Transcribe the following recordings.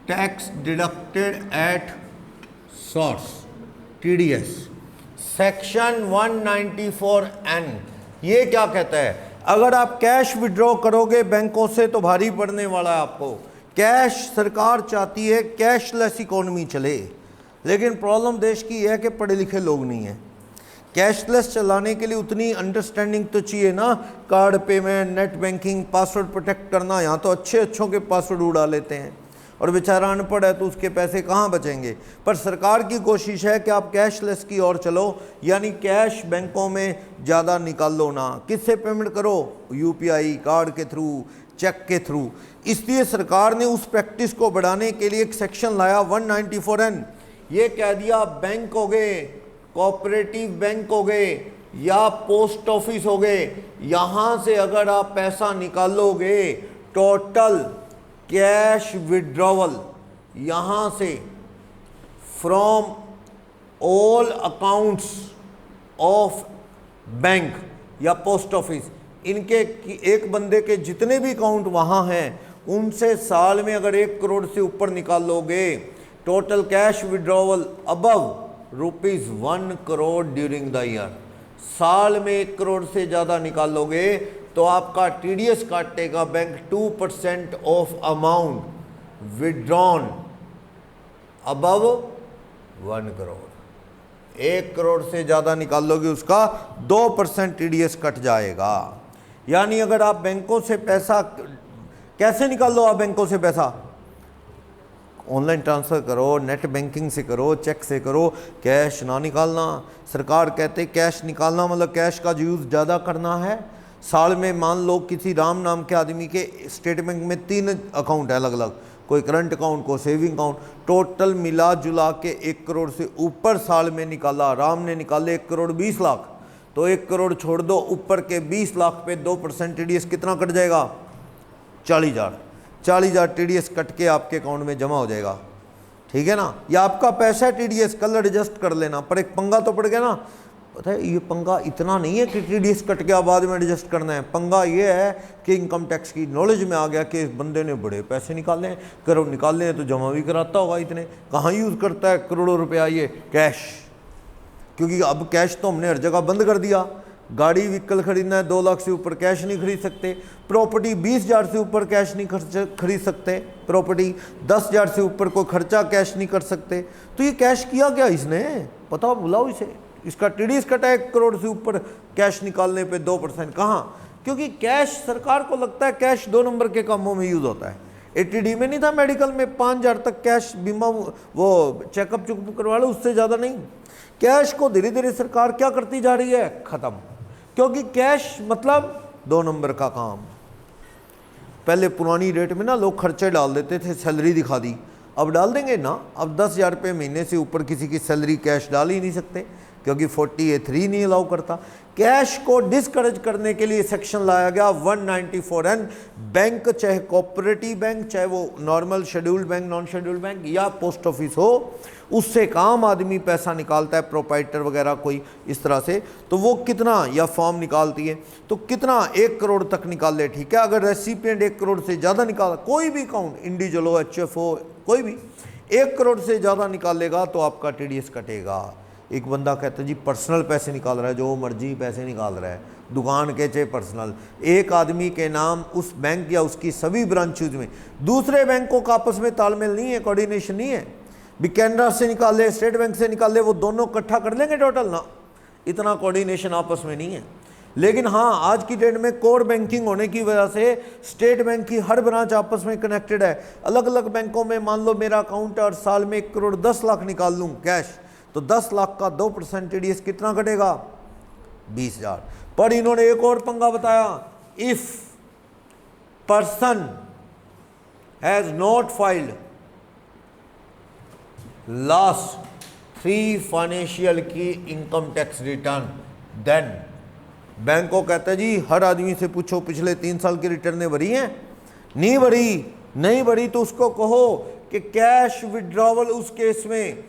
Tax deducted at source, TDS। Section 194N ये क्या कहता है? अगर आप कैश विड्रॉ करोगे बैंकों से तो भारी पड़ने वाला है आपको। कैश, सरकार चाहती है कैशलेस इकोनॉमी चले, लेकिन प्रॉब्लम देश की है कि पढ़े लिखे लोग नहीं हैं। कैशलेस चलाने के लिए उतनी अंडरस्टैंडिंग तो चाहिए ना, card payment, net banking, password protect करना। यहाँ तो अच्छों के पासवर्ड उड़ा लेते हैं और बेचारा अनपढ़ है तो उसके पैसे कहाँ बचेंगे। पर सरकार की कोशिश है कि आप कैशलेस की ओर चलो, यानी कैश बैंकों में ज़्यादा निकालो ना। किससे पेमेंट करो? UPI, कार्ड के थ्रू, चेक के थ्रू। इसलिए सरकार ने उस प्रैक्टिस को बढ़ाने के लिए एक सेक्शन लाया 194N। ये कह दिया बैंक हो गए, कोऑपरेटिव बैंक हो गए या पोस्ट ऑफिस हो गए, यहाँ से अगर आप पैसा निकालोगे, टोटल कैश विड्रॉवल यहाँ से from all accounts of bank या पोस्ट ऑफिस, इनके एक बंदे के जितने भी अकाउंट वहाँ हैं उनसे साल में अगर 1 करोड़ से ऊपर निकालोगे, total cash withdrawal above ₹1 crore during the year. साल में 1 करोड़ से ज़्यादा निकालोगे तो आपका TDS काटेगा bank 2% of amount withdrawn above 1 crore. 1 crore से ज़्यादा निकालोगे उसका 2% TDS कट जाएगा। यानी अगर आप बैंकों से पैसा, कैसे निकालो आप बैंकों से पैसा? ऑनलाइन ट्रांसफ़र करो, नेट बैंकिंग से करो, चेक से करो, कैश ना निकालना। सरकार कहते कैश निकालना मतलब कैश का यूज़ ज़्यादा करना है। साल में मान लो किसी राम नाम के आदमी के स्टेट बैंक में 3 अकाउंट है अलग अलग, कोई करंट अकाउंट, कोई सेविंग अकाउंट, टोटल मिला जुला के 1 करोड़ से ऊपर साल में निकाला। राम ने निकाले 1 करोड़ 20 लाख, तो 1 करोड़ छोड़ दो, ऊपर के 20 लाख पे 2% TDS कितना कट जाएगा? 40,000 TDS कट के आपके अकाउंट में जमा हो जाएगा। ठीक है ना? या आपका पैसा है TDS, कल एडजस्ट कर लेना। पर एक पंगा तो पड़ गया ना, पता है ये पंगा इतना नहीं है कि TDS कट के बाद में एडजस्ट करना है। पंगा ये है कि इनकम टैक्स की नॉलेज में आ गया कि इस बंदे ने बड़े पैसे निकाले हैं, करोड़ निकाले हैं तो जमा भी कराता होगा इतने। कहाँ यूज़ करता है करोड़ों रुपया ये कैश? क्योंकि अब कैश तो हमने हर जगह बंद कर दिया। गाड़ी व्हीकल खरीदना है 2 लाख से ऊपर कैश नहीं खरीद सकते। प्रॉपर्टी 20,000 से ऊपर कैश नहीं खरीद सकते। प्रॉपर्टी 10,000 से ऊपर कोई खर्चा कैश नहीं कर सकते। तो ये कैश किया क्या इसने? पता बुलाओ इसे। इसका TDS कटा है 1 करोड़ से ऊपर कैश निकालने पे 2%। कहाँ? क्योंकि कैश, सरकार को लगता है कैश 2 नंबर के कामों में यूज़ होता है। ATD में नहीं था मेडिकल में 5,000 तक कैश बीमा, वो चेकअप चुकअप करवा लो, उससे ज़्यादा नहीं। कैश को धीरे धीरे सरकार क्या करती जा रही है? ख़त्म। क्योंकि कैश मतलब 2 नंबर का काम। पहले पुरानी रेट में ना लोग खर्चे डाल देते थे, सैलरी दिखा दी। अब डाल देंगे ना, अब 10,000 रुपये महीने से ऊपर किसी की सैलरी कैश डाल ही नहीं सकते, क्योंकि 40A3 नहीं अलाउ करता। कैश को डिस्करेज करने के लिए सेक्शन लाया गया 194N। बैंक, चाहे कोऑपरेटिव बैंक, चाहे वो normal scheduled bank, non scheduled bank या पोस्ट ऑफिस हो, उससे काम आदमी पैसा निकालता है, प्रोप्राइटर वगैरह कोई इस तरह से, तो वो कितना, या फॉर्म निकालती है तो कितना 1 करोड़ तक निकाल ले। ठीक है? अगर रेसिपिएंट 1 करोड़ से ज़्यादा निकाला, कोई भी अकाउंट, इंडिविजुअल हो, HF हो, कोई भी 1 करोड़ से ज़्यादा निकालेगा तो आपका TDS कटेगा। एक बंदा कहता है जी पर्सनल पैसे निकाल रहा है, जो मर्जी पैसे निकाल रहा है, दुकान के चाहे पर्सनल, एक आदमी के नाम उस बैंक या उसकी सभी ब्रांचेज में, दूसरे बैंकों का आपस में तालमेल नहीं है, कोऑर्डिनेशन नहीं है। भी कैनरा से निकाले, स्टेट बैंक से निकाले, वो दोनों इकट्ठा कर लेंगे टोटल ना, इतना कोऑर्डिनेशन आपस में नहीं है। लेकिन हाँ, आज की डेट में कोर बैंकिंग होने की वजह से स्टेट बैंक की हर ब्रांच आपस में कनेक्टेड है। अलग अलग बैंकों में मान लो मेरा अकाउंट है और साल में 1 करोड़ 10 लाख निकाल लूँ कैश, तो 10 लाख का 2% TDS कितना कटेगा? 20,000। पर इन्होंने एक और पंगा बताया, if person has not filed last 3 financial की income tax return, then bank को कहता है जी हर आदमी से पूछो पिछले 3 साल की रिटर्न भरी हैं? नहीं भरी तो उसको कहो कि कैश विड्रॉवल उस केस में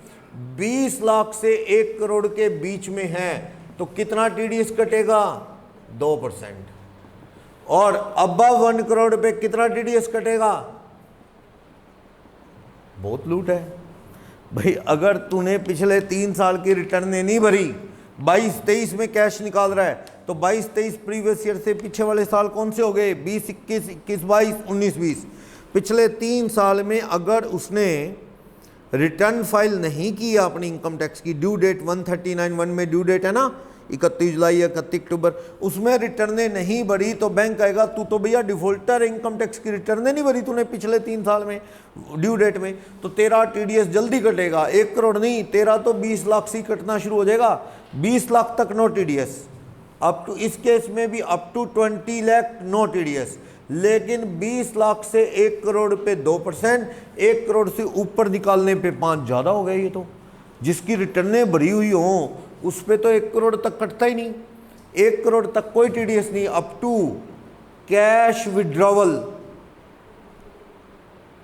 20 लाख से 1 करोड़ के बीच में है तो कितना TDS कटेगा? 2%। और अबव 1 करोड़ पे कितना TDS कटेगा? बहुत लूट है भाई। अगर तूने पिछले 3 साल की रिटर्न नहीं भरी, 22-23 में कैश निकाल रहा है, तो 22-23 प्रीवियस ईयर से पीछे वाले साल कौन से हो गए? 20-21, 21-22, 19-20। पिछले 3 साल में अगर उसने रिटर्न फाइल नहीं की अपनी इनकम टैक्स की, ड्यू डेट 139(1) में ड्यू डेट है ना, 31 जुलाई 31 अक्टूबर, उसमें रिटर्नें नहीं भरी तो बैंक कहेगा तू तो भैया डिफॉल्टर, इनकम टैक्स की रिटर्नें नहीं भरी तूने पिछले 3 साल में ड्यू डेट में, तो तेरा टीडीएस जल्दी कटेगा। 1 करोड़ नहीं, तेरा तो 20 लाख से कटना शुरू हो जाएगा। 20 लाख तक नो टीडीएस, अप टू, इस केस में भी up to 20 lakh no TDS. लेकिन 20 लाख से 1 करोड़ पे 2%, 1 करोड़ से ऊपर निकालने पे 5 ज़्यादा हो गया। ये तो जिसकी रिटर्नें भरी हुई हों उस पे तो 1 करोड़ तक कटता ही नहीं, 1 करोड़ तक कोई टीडीएस नहीं। Up to cash withdrawal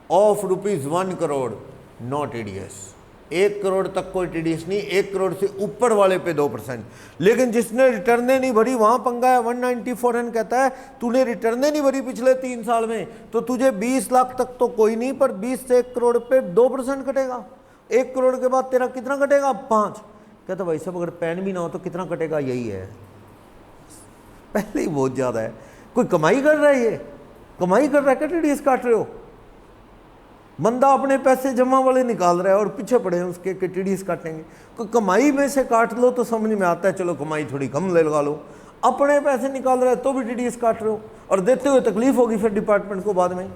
of ₹1 crore no TDS, 1 crore तक कोई टीडीएस नहीं, 1 करोड़ से ऊपर वाले पे 2%। लेकिन जिसने रिटर्नें नहीं भरी वहां पंगा है। 194N कहता है तूने रिटर्नें नहीं भरी पिछले 3 साल में तो तुझे 20 लाख तक तो कोई नहीं, पर 20 से 1 करोड़ पे 2% कटेगा। 1 करोड़ के बाद तेरा कितना कटेगा? 5। कहता भाई साहब अगर पैन भी ना हो तो कितना कटेगा? यही है, पहले ही बहुत ज्यादा है। कोई कमाई कर रहा है, ये कमाई कर रहा है क्या टीडीएस काट रहे हो? बंदा अपने पैसे जमा वाले निकाल रहा है और पीछे पड़े हैं उसके कि टीडीएस काटेंगे। कोई कमाई में से काट लो तो समझ में आता है, चलो कमाई थोड़ी कम ले लगा लो। अपने पैसे निकाल रहा है तो भी टीडीएस काट रहे हो, और देते हुए तकलीफ होगी फिर डिपार्टमेंट को बाद में।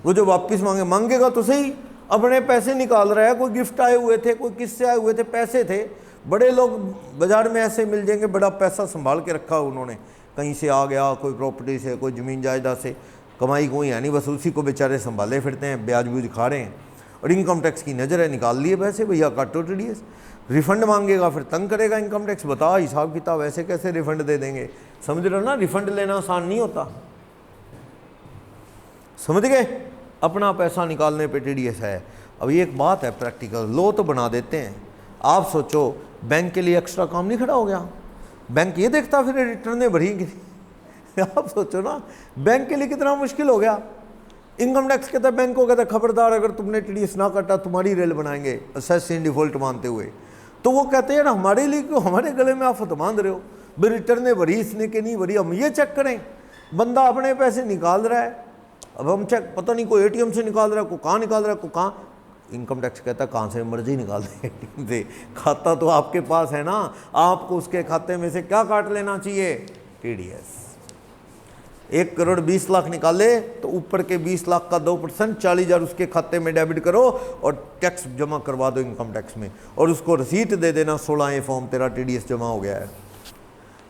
वो जो वापस मांगेगा तो सही, अपने पैसे निकाल रहा है, कोई गिफ्ट आए हुए थे, कोई किससे आए हुए थे, पैसे थे। बड़े लोग बाजार में ऐसे मिल जाएंगे, बड़ा पैसा संभाल के रखा उन्होंने, कहीं से आ गया, कोई प्रॉपर्टी से, कोई ज़मीन जायदाद से, कमाई कोई है नहीं, बस उसी को बेचारे संभाले फिरते हैं, ब्याज ब्यूज खा रहे हैं। और इनकम टैक्स की नज़र है, निकाल लिए पैसे, भैया काटो टीडीएस। रिफंड मांगेगा, फिर तंग करेगा इनकम टैक्स, बता हिसाब किताब ऐसे कैसे रिफंड दे देंगे। समझ रहे हो ना, रिफंड लेना आसान नहीं होता, समझ गए? अपना पैसा निकालने पे टीडीएस है। अब ये एक बात है प्रैक्टिकल, लो तो बना देते हैं। आप सोचो बैंक के लिए एक्स्ट्रा काम नहीं खड़ा हो गया, बैंक ये देखता फिर रिटर्नें भरी आप सोचो ना, बैंक के लिए कितना मुश्किल हो गया। इनकम टैक्स कहता है बैंक को, कहता है खबरदार अगर तुमने टीडीएस ना काटा तुम्हारी रेल बनाएंगे असेस इन डिफॉल्ट मानते हुए। तो वो कहते हैं ना हमारे लिए क्यों, हमारे गले में आफत बांध रहे हो भाई, रिटर्नें भरी इसने कि नहीं भरी, हम ये चेक करें। बंदा अपने पैसे निकाल रहा है, अब हम चेक, पता नहीं कोई एटीएम से निकाल रहा है, कोई कहाँ निकाल रहा है, कोई कहाँ। इनकम टैक्स कहता है कहाँ से मर्जी निकाल दे एटीएम से, खाता तो आपके पास है ना, आपको उसके खाते में से क्या काट लेना चाहिए? टीडीएस। 1 करोड़ 20 लाख निकाले तो ऊपर के 20 लाख का 2%, 40,000 उसके खाते में डेबिट करो और टैक्स जमा करवा दो इनकम टैक्स में, और उसको रसीद दे देना 16 फॉर्म, तेरा टीडीएस जमा हो गया है।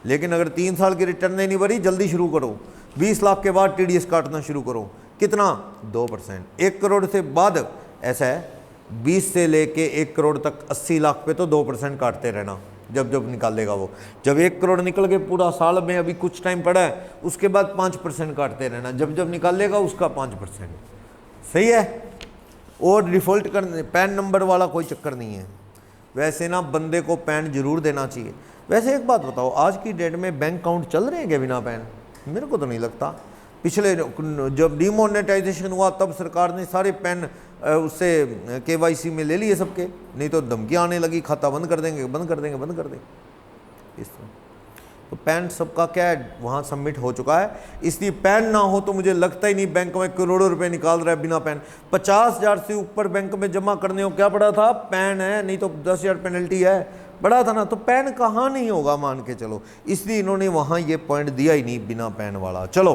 लेकिन अगर 3 साल की रिटर्न नहीं भरी, जल्दी शुरू करो, 20 लाख के बाद टीडीएस काटना शुरू करो। कितना? 2%। 1 करोड़ से बाद ऐसा है, 20 से लेके 1 करोड़ तक 80 लाख पे तो 2% काटते रहना, जब जब निकालेगा वो। जब 1 करोड़ निकल के पूरा साल में अभी कुछ टाइम पड़ा है, उसके बाद 5% काटते रहना, जब जब निकालेगा उसका 5%। सही है? और डिफ़ॉल्ट करने पैन नंबर वाला कोई चक्कर नहीं है। वैसे ना बंदे को पैन जरूर देना चाहिए। वैसे एक बात बताओ, आज की डेट में बैंक अकाउंट चल रहे हैं क्या बिना पैन? मेरे को तो नहीं लगता। पिछले जब डीमोनेटाइजेशन हुआ तब सरकार ने सारे पैन उससे केवाईसी में ले लिए सबके, नहीं तो धमकियाँ आने लगी, खाता बंद कर देंगे, बंद कर देंगे, बंद कर देंगे। इस तरह तो पैन सबका क्या है वहाँ सबमिट हो चुका है, इसलिए पैन ना हो तो मुझे लगता ही नहीं बैंक में करोड़ों रुपए निकाल रहा है बिना पैन। 50,000 से ऊपर बैंक में जमा करने को क्या पड़ा था? पैन है, नहीं तो 10,000 पेनल्टी है, बड़ा था ना। तो पैन कहाँ नहीं होगा मान के चलो, इसलिए इन्होंने वहाँ ये पॉइंट दिया ही नहीं बिना पैन वाला। चलो,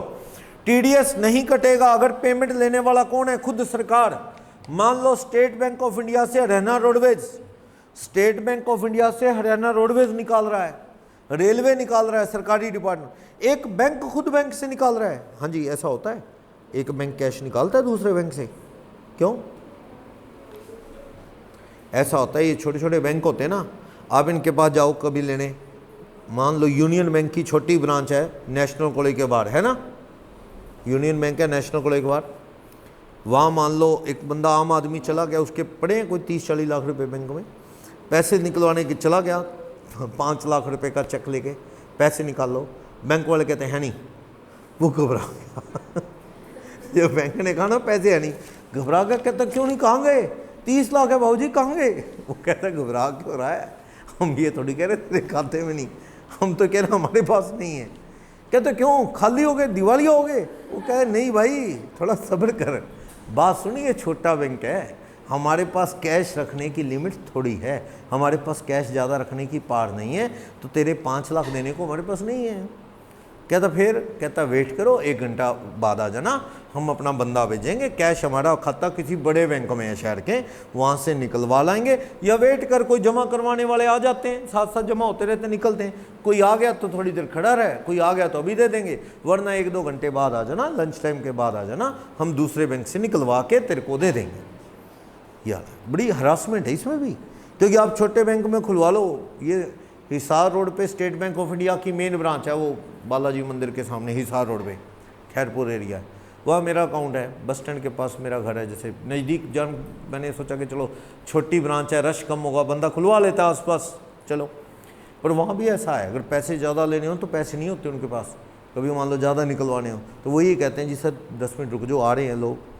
टीडीएस नहीं कटेगा अगर पेमेंट लेने वाला कौन है? खुद सरकार। मान लो स्टेट बैंक ऑफ इंडिया से Haryana roadways, state bank of India से हरियाणा रोडवेज निकाल रहा है, रेलवे निकाल रहा है, सरकारी डिपार्टमेंट, एक बैंक खुद बैंक से निकाल रहा है। हाँ जी, ऐसा होता है, एक बैंक कैश निकालता है दूसरे बैंक से। क्यों ऐसा होता है? ये छोटे छोटे बैंक होते हैं ना, आप इनके पास जाओ कभी लेने, मान लो यूनियन बैंक की छोटी ब्रांच है नेशनल कॉलेज के बाहर, है ना, यूनियन बैंक है नेशनल कॉलेज के बाहर, वहाँ मान लो एक बंदा आम आदमी चला गया, उसके पड़े हैं कोई 30-40 लाख रुपए बैंक में, पैसे निकलवाने के चला गया 5 लाख रुपए का चेक लेके, पैसे निकाल लो, बैंक वाले कहते हैं नहीं, वो घबरा गया जब बैंक ने कहा ना पैसे है नहीं, घबरा गया, कहता क्यों नहीं, कहाँ गए? 30 लाख है भाऊ जी, कहाँ गए? वो कहता है घबरा क्यों रहा है, हम ये थोड़ी कह रहे तेरे खाते में नहीं, हम तो कह रहे हमारे पास नहीं है। कहते क्यों, खाली हो गए, दिवालिया हो गए? वो कहे नहीं भाई थोड़ा सब्र कर, बात सुनिए, छोटा बैंक है, हमारे पास कैश रखने की लिमिट थोड़ी है, हमारे पास कैश ज़्यादा रखने की पार नहीं है, तो तेरे 5 लाख देने को हमारे पास नहीं है। कहता फिर, कहता वेट करो, 1 घंटा बाद आ जाना, हम अपना बंदा भेजेंगे, कैश हमारा खाता किसी बड़े बैंक में है शहर के, वहाँ से निकलवा लाएंगे, या वेट कर, कोई जमा करवाने वाले आ जाते हैं, साथ साथ जमा होते रहते निकलते हैं, कोई आ गया तो थोड़ी देर खड़ा रहे, कोई आ गया तो अभी दे देंगे, वरना 1-2 घंटे बाद आ जाना, लंच टाइम के बाद आ जाना, हम दूसरे बैंक से निकलवा के तेरे को दे देंगे। यार बड़ी हरासमेंट है इसमें भी, क्योंकि आप छोटे बैंक में खुलवा लो। ये हिसार रोड पे स्टेट बैंक ऑफ इंडिया की मेन ब्रांच है, वो बालाजी मंदिर के सामने हिसार रोड पे खैरपुर एरिया है, वह मेरा अकाउंट है। बस स्टैंड के पास मेरा घर है, जैसे नज़दीक जान, मैंने सोचा कि चलो छोटी ब्रांच है, रश कम होगा, बंदा खुलवा लेता है आसपास, चलो। पर वहाँ भी ऐसा है, अगर पैसे ज़्यादा लेने हो तो पैसे नहीं होते उनके पास, कभी मान लो ज़्यादा निकलवाने हो तो वो ये कहते हैं जी सर 10 मिनट रुक, जो आ रहे हैं लोग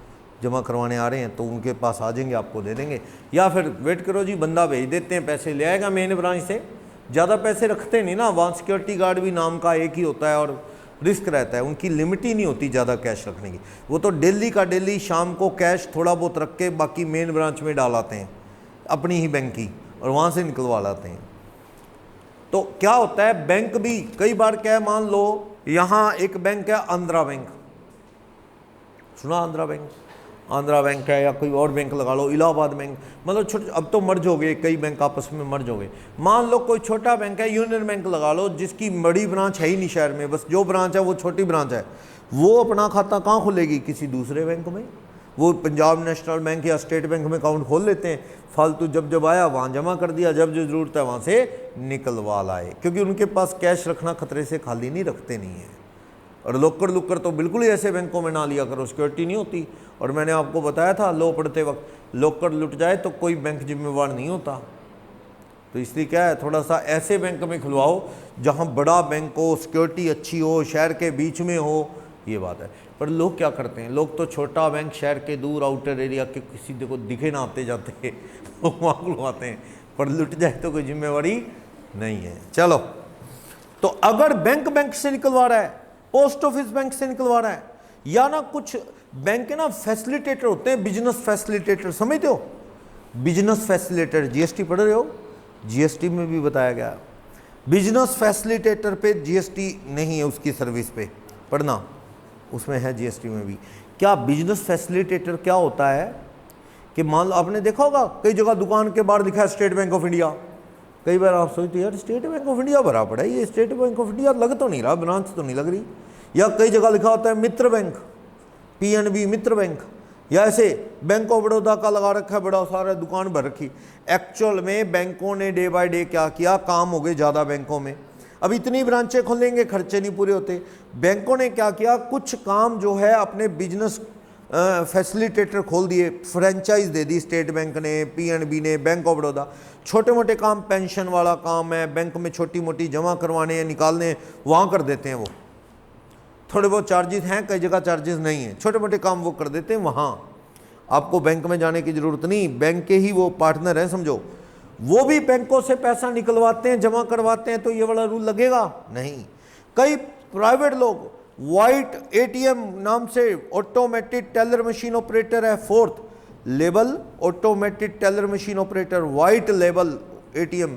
जमा करवाने आ रहे हैं तो उनके पास आ जाएंगे, आपको दे देंगे, या फिर वेट करो जी, बंदा भेज देते हैं, पैसे ले आएगा मेन ब्रांच से। ज़्यादा पैसे रखते नहीं ना, वहाँ सिक्योरिटी गार्ड भी नाम का एक ही होता है और रिस्क रहता है, उनकी लिमिट ही नहीं होती ज़्यादा कैश रखने की। वो तो डेली का डेली शाम को कैश थोड़ा बहुत रख के बाकी मेन ब्रांच में डालाते हैं अपनी ही बैंक की, और वहाँ से निकलवा लाते हैं। तो क्या होता है, बैंक भी कई बार क्या है, मान लो यहाँ एक बैंक है आंध्रा बैंक, सुना आंध्रा बैंक? आंध्रा बैंक है, या कोई और बैंक लगा लो, इलाहाबाद बैंक, मतलब छोटे, अब तो मर्ज हो गए, कई बैंक आपस में मर्ज हो गए। मान लो कोई छोटा बैंक है, यूनियन बैंक लगा लो, जिसकी बड़ी ब्रांच है ही नहीं शहर में, बस जो ब्रांच है वो छोटी ब्रांच है, वो अपना खाता कहाँ खोलेगी? किसी दूसरे बैंक में। वो पंजाब नेशनल बैंक या स्टेट बैंक में अकाउंट खोल लेते हैं, फालतू जब जब आया वहाँ जमा कर दिया, जब जो ज़रूरत है वहाँ से निकलवा लाए, क्योंकि उनके पास कैश रखना खतरे से खाली नहीं रखते नहीं है। और लोकर तो बिल्कुल ही ऐसे बैंकों में ना लिया करो, सिक्योरिटी नहीं होती। और मैंने आपको बताया था लो पढ़ते वक्त, लोकर लुट जाए तो कोई बैंक जिम्मेवार नहीं होता। तो इसलिए क्या है, थोड़ा सा ऐसे बैंक में खुलवाओ जहाँ बड़ा बैंक हो, सिक्योरिटी अच्छी हो, शहर के बीच में हो, ये बात है। पर लोग क्या करते हैं, लोग तो छोटा बैंक शहर के दूर आउटर एरिया के किसी को दिखे ना आते जाते वहाँ खुलवाते हैं, पर लुट जाए तो कोई जिम्मेवारी नहीं है। चलो, तो अगर बैंक से निकलवा रहा है, पोस्ट ऑफिस बैंक से निकलवा रहा है, या ना कुछ बैंक के ना फैसिलिटेटर होते हैं, बिजनेस फैसिलिटेटर, समझते हो? बिजनेस फैसिलिटेटर, जीएसटी पढ़ रहे हो? जीएसटी में भी बताया गया, बिजनेस फैसिलिटेटर पे जीएसटी नहीं है, उसकी सर्विस पे पढ़ना, उसमें है जीएसटी में भी। क्या बिजनेस फैसिलिटेटर क्या होता है कि मान लो आपने देखा होगा कई जगह दुकान के बाहर लिखा है स्टेट बैंक ऑफ इंडिया, कई बार आप सोचते यार स्टेट बैंक ऑफ इंडिया भरा पड़ा है, ये स्टेट बैंक ऑफ इंडिया लग तो नहीं रहा, ब्रांच तो नहीं लग रही। या कई जगह लिखा होता है मित्र बैंक, पीएनबी मित्र बैंक, या ऐसे बैंक ऑफ बड़ौदा का लगा रखा है बड़ा सारा, दुकान भर रखी। एक्चुअल में बैंकों ने डे बाय डे क्या किया, काम हो गए ज़्यादा बैंकों में, अब इतनी ब्रांचें खोलेंगे खर्चे नहीं पूरे होते। बैंकों ने क्या किया, कुछ काम जो है अपने बिजनेस फैसिलिटेटर खोल दिए, फ्रेंचाइज दे दी स्टेट बैंक ने, पीएनबी ने, बैंक ऑफ बड़ौदा। छोटे मोटे काम, पेंशन वाला काम है, बैंक में छोटी मोटी जमा करवाने हैं, निकालने, वहाँ कर देते हैं वो। थोड़े बहुत चार्जेस हैं, कई जगह चार्जेस नहीं है, छोटे मोटे काम वो कर देते हैं वहाँ। आपको बैंक में जाने की ज़रूरत नहीं, बैंक के ही वो पार्टनर हैं समझो, वो भी बैंकों से पैसा निकलवाते हैं, जमा करवाते हैं, तो ये वाला रूल लगेगा नहीं। कई प्राइवेट लोग वाइट एटीएम नाम से ऑटोमेटेड टेलर मशीन ऑपरेटर है, 4th level automated teller machine operator, white level ATM.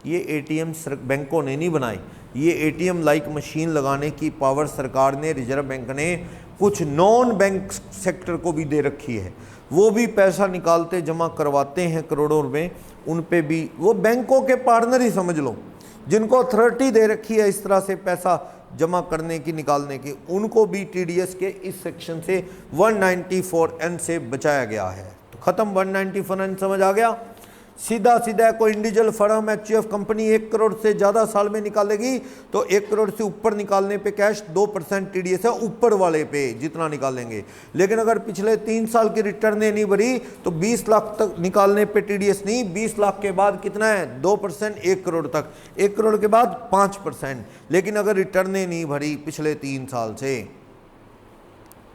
ये एटीएम बैंकों ने नहीं बनाए, ये एटीएम लाइक मशीन लगाने की पावर सरकार ने, रिजर्व बैंक ने कुछ नॉन बैंक सेक्टर को भी दे रखी है, वो भी पैसा निकालते जमा करवाते हैं करोड़ों रुपए। उन पे भी वो बैंकों के पार्टनर ही समझ लो, जिनको अथॉरिटी दे रखी है इस तरह से पैसा जमा करने की, निकालने की, उनको भी टीडीएस के इस सेक्शन से 194N से बचाया गया है। तो ख़त्म 194N, समझ आ गया? सीधा सीधा कोई individual firm, HUF company 1 crore से ज़्यादा साल में निकालेगी तो 1 करोड़ से ऊपर निकालने पे कैश 2% टीडीएस है, ऊपर वाले पे जितना निकालेंगे। लेकिन अगर पिछले 3 साल की रिटर्न नहीं भरी तो 20 लाख तक निकालने पे टीडीएस नहीं, 20 लाख के बाद कितना है 2%, 1 करोड़ तक, 1 करोड़ के बाद 5%। लेकिन अगर रिटर्न नहीं भरी पिछले 3 साल से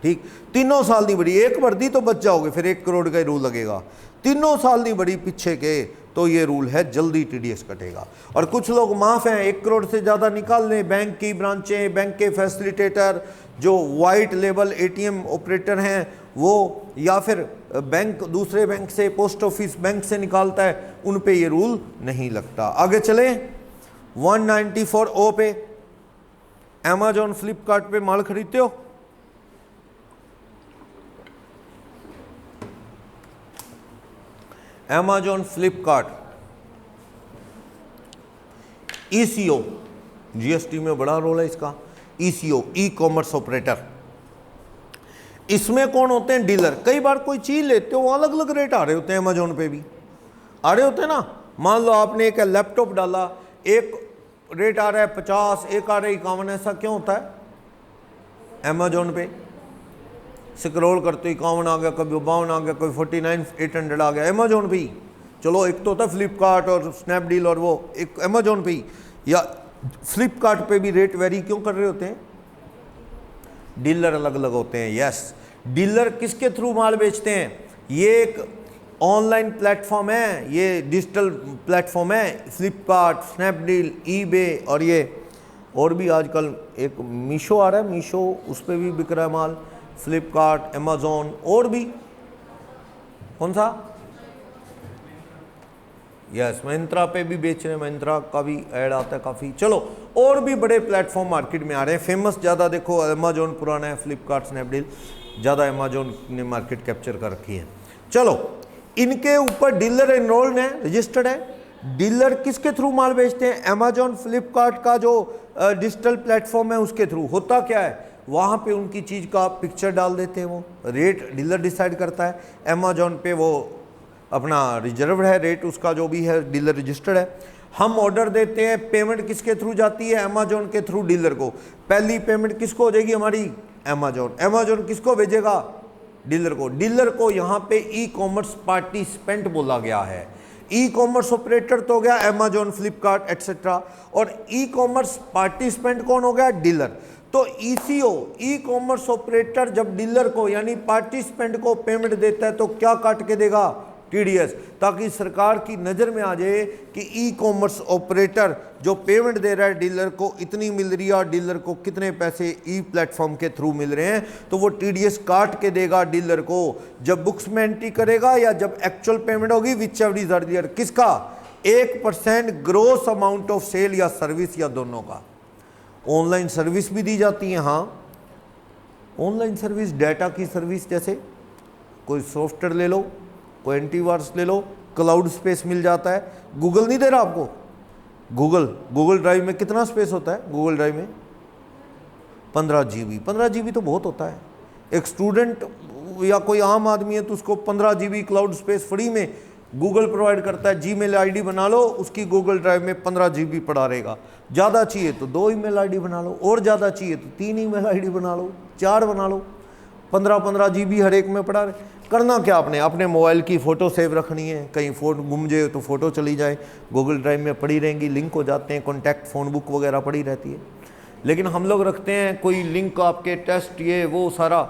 ठीक, तीनों साल नहीं बढ़ी, एक बढ़ दी तो बच जाओगे, फिर 1 करोड़ का रूल लगेगा। तीनों साल नहीं बढ़ी पीछे के, तो ये रूल है जल्दी टीडीएस कटेगा। और कुछ लोग माफ हैं, 1 करोड़ से ज़्यादा निकाल लें, बैंक की ब्रांचें, बैंक के फैसिलिटेटर, जो वाइट लेबल एटीएम ऑपरेटर हैं वो, या फिर बैंक दूसरे बैंक से, पोस्ट ऑफिस बैंक से निकालता है, उन पे ये रूल नहीं लगता। आगे चले 194O पे, अमेजॉन फ्लिपकार्ट पे माल खरीदते हो? अमेजॉन फ्लिपकार्ट, ईसीओ, जीएसटी में बड़ा रोल है इसका। ईसीओ, ई कॉमर्स ऑपरेटर, इसमें कौन होते हैं? डीलर। कई बार कोई चीज लेते हो, अलग अलग रेट आ रहे होते हैं, अमेजोन पे भी आ रहे होते हैं ना। मान लो आपने एक लैपटॉप डाला, एक रेट आ रहा है 50, एक आ रहा है 51, ऐसा क्यों होता है? अमेजोन पे स्क्रॉल करते 51 आ गया, कभी 52 आ गया, कभी 49,800 आ गया, अमेजोन पे ही। चलो एक तो होता है फ्लिपकार्ट और स्नैपडील और वो, एक अमेजोन पे ही। या फ्लिपकार्ट पे भी रेट वेरी क्यों कर रहे होते हैं? डीलर अलग अलग होते हैं। यस, डीलर किसके थ्रू माल बेचते हैं? ये एक ऑनलाइन प्लेटफॉर्म है, ये डिजिटल प्लेटफॉर्म है, फ्लिपकार्ट, स्नैपडील, ईबे, और ये और भी आजकल एक मीशो आ रहा है, मीशो, उस पर भी बिक रहा है माल। फ्लिपकार्ट, अमेजोन, और भी कौन सा? यस, महिंद्रा पे भी बेच रहे हैं, महिंद्रा का भी ऐड आता है काफ़ी। चलो और भी बड़े प्लेटफॉर्म मार्केट में आ रहे हैं। फेमस ज़्यादा देखो अमेजोन पुराना है, फ्लिपकार्ट, स्नैपडील ज़्यादा अमेजोन ने मार्केट कैप्चर कर रखी है। चलो, इनके ऊपर डीलर एनरोल्ड है, रजिस्टर्ड है। डीलर किसके थ्रू माल बेचते हैं? अमेजोन फ्लिपकार्ट का जो डिजिटल प्लेटफॉर्म है उसके थ्रू। होता क्या है, वहाँ पे उनकी चीज़ का पिक्चर डाल देते हैं, वो रेट डीलर डिसाइड करता है। अमेजोन पे वो अपना रिजर्व है रेट, उसका जो भी है डीलर रजिस्टर्ड है। हम ऑर्डर देते हैं, पेमेंट किसके थ्रू जाती है? अमेजोन के थ्रू डीलर को। पहली पेमेंट किसको हो जाएगी हमारी? अमेजोन। अमेजोन किसको भेजेगा? डीलर को। डीलर को यहाँ पे ई कॉमर्स पार्टिसिपेंट बोला गया है। ई कॉमर्स ऑपरेटर तो हो गया अमेजोन, फ्लिपकार्ट एक्सेट्रा, और ई कॉमर्स पार्टिसिपेंट कौन हो गया? डीलर। तो ईसीओ, ई कॉमर्स ऑपरेटर, जब डीलर को यानी पार्टिसिपेंट को पेमेंट देता है तो क्या काट के देगा? टीडीएस, ताकि सरकार की नज़र में आ जाए कि ई कॉमर्स ऑपरेटर जो पेमेंट दे रहा है डीलर को इतनी मिल रही है और डीलर को कितने पैसे ई प्लेटफॉर्म के थ्रू मिल रहे हैं, तो वो टीडीएस काट के देगा डीलर को जब बुक्स में एंट्री करेगा या जब एक्चुअल पेमेंट होगी, विच एवर इज अर्लियर। किसका? 1% ग्रोस अमाउंट ऑफ सेल या सर्विस, या दोनों का। ऑनलाइन सर्विस भी दी जाती है। हाँ, ऑनलाइन सर्विस, डाटा की सर्विस, जैसे कोई सॉफ्टवेयर ले लो, कोई एंटीवायरस ले लो, क्लाउड स्पेस मिल जाता है। गूगल नहीं दे रहा आपको, गूगल ड्राइव में कितना स्पेस होता है? गूगल ड्राइव में 15 GB। 15 GB तो बहुत होता है। एक स्टूडेंट या कोई आम आदमी है तो उसको 15 GB क्लाउड स्पेस फ्री में गूगल प्रोवाइड करता है। जीमेल आईडी बना लो, उसकी गूगल ड्राइव में 15 GB पड़ा रहेगा। ज़्यादा चाहिए तो 2 ईमेल आईडी बना लो, और ज़्यादा चाहिए तो 3 ईमेल आईडी बना लो, 4 बना लो। 15 GB हर एक में पड़ा रहे। करना क्या आपने? अपने मोबाइल की फ़ोटो सेव रखनी है, कहीं फ़ोन गुम जाए तो फ़ोटो चली जाए, गूगल ड्राइव में पड़ी रहेंगी, लिंक हो जाते हैं, कॉन्टैक्ट फ़ोन बुक वगैरह पड़ी रहती है। लेकिन हम लोग रखते हैं कोई लिंक, आपके टेस्ट, ये वो सारा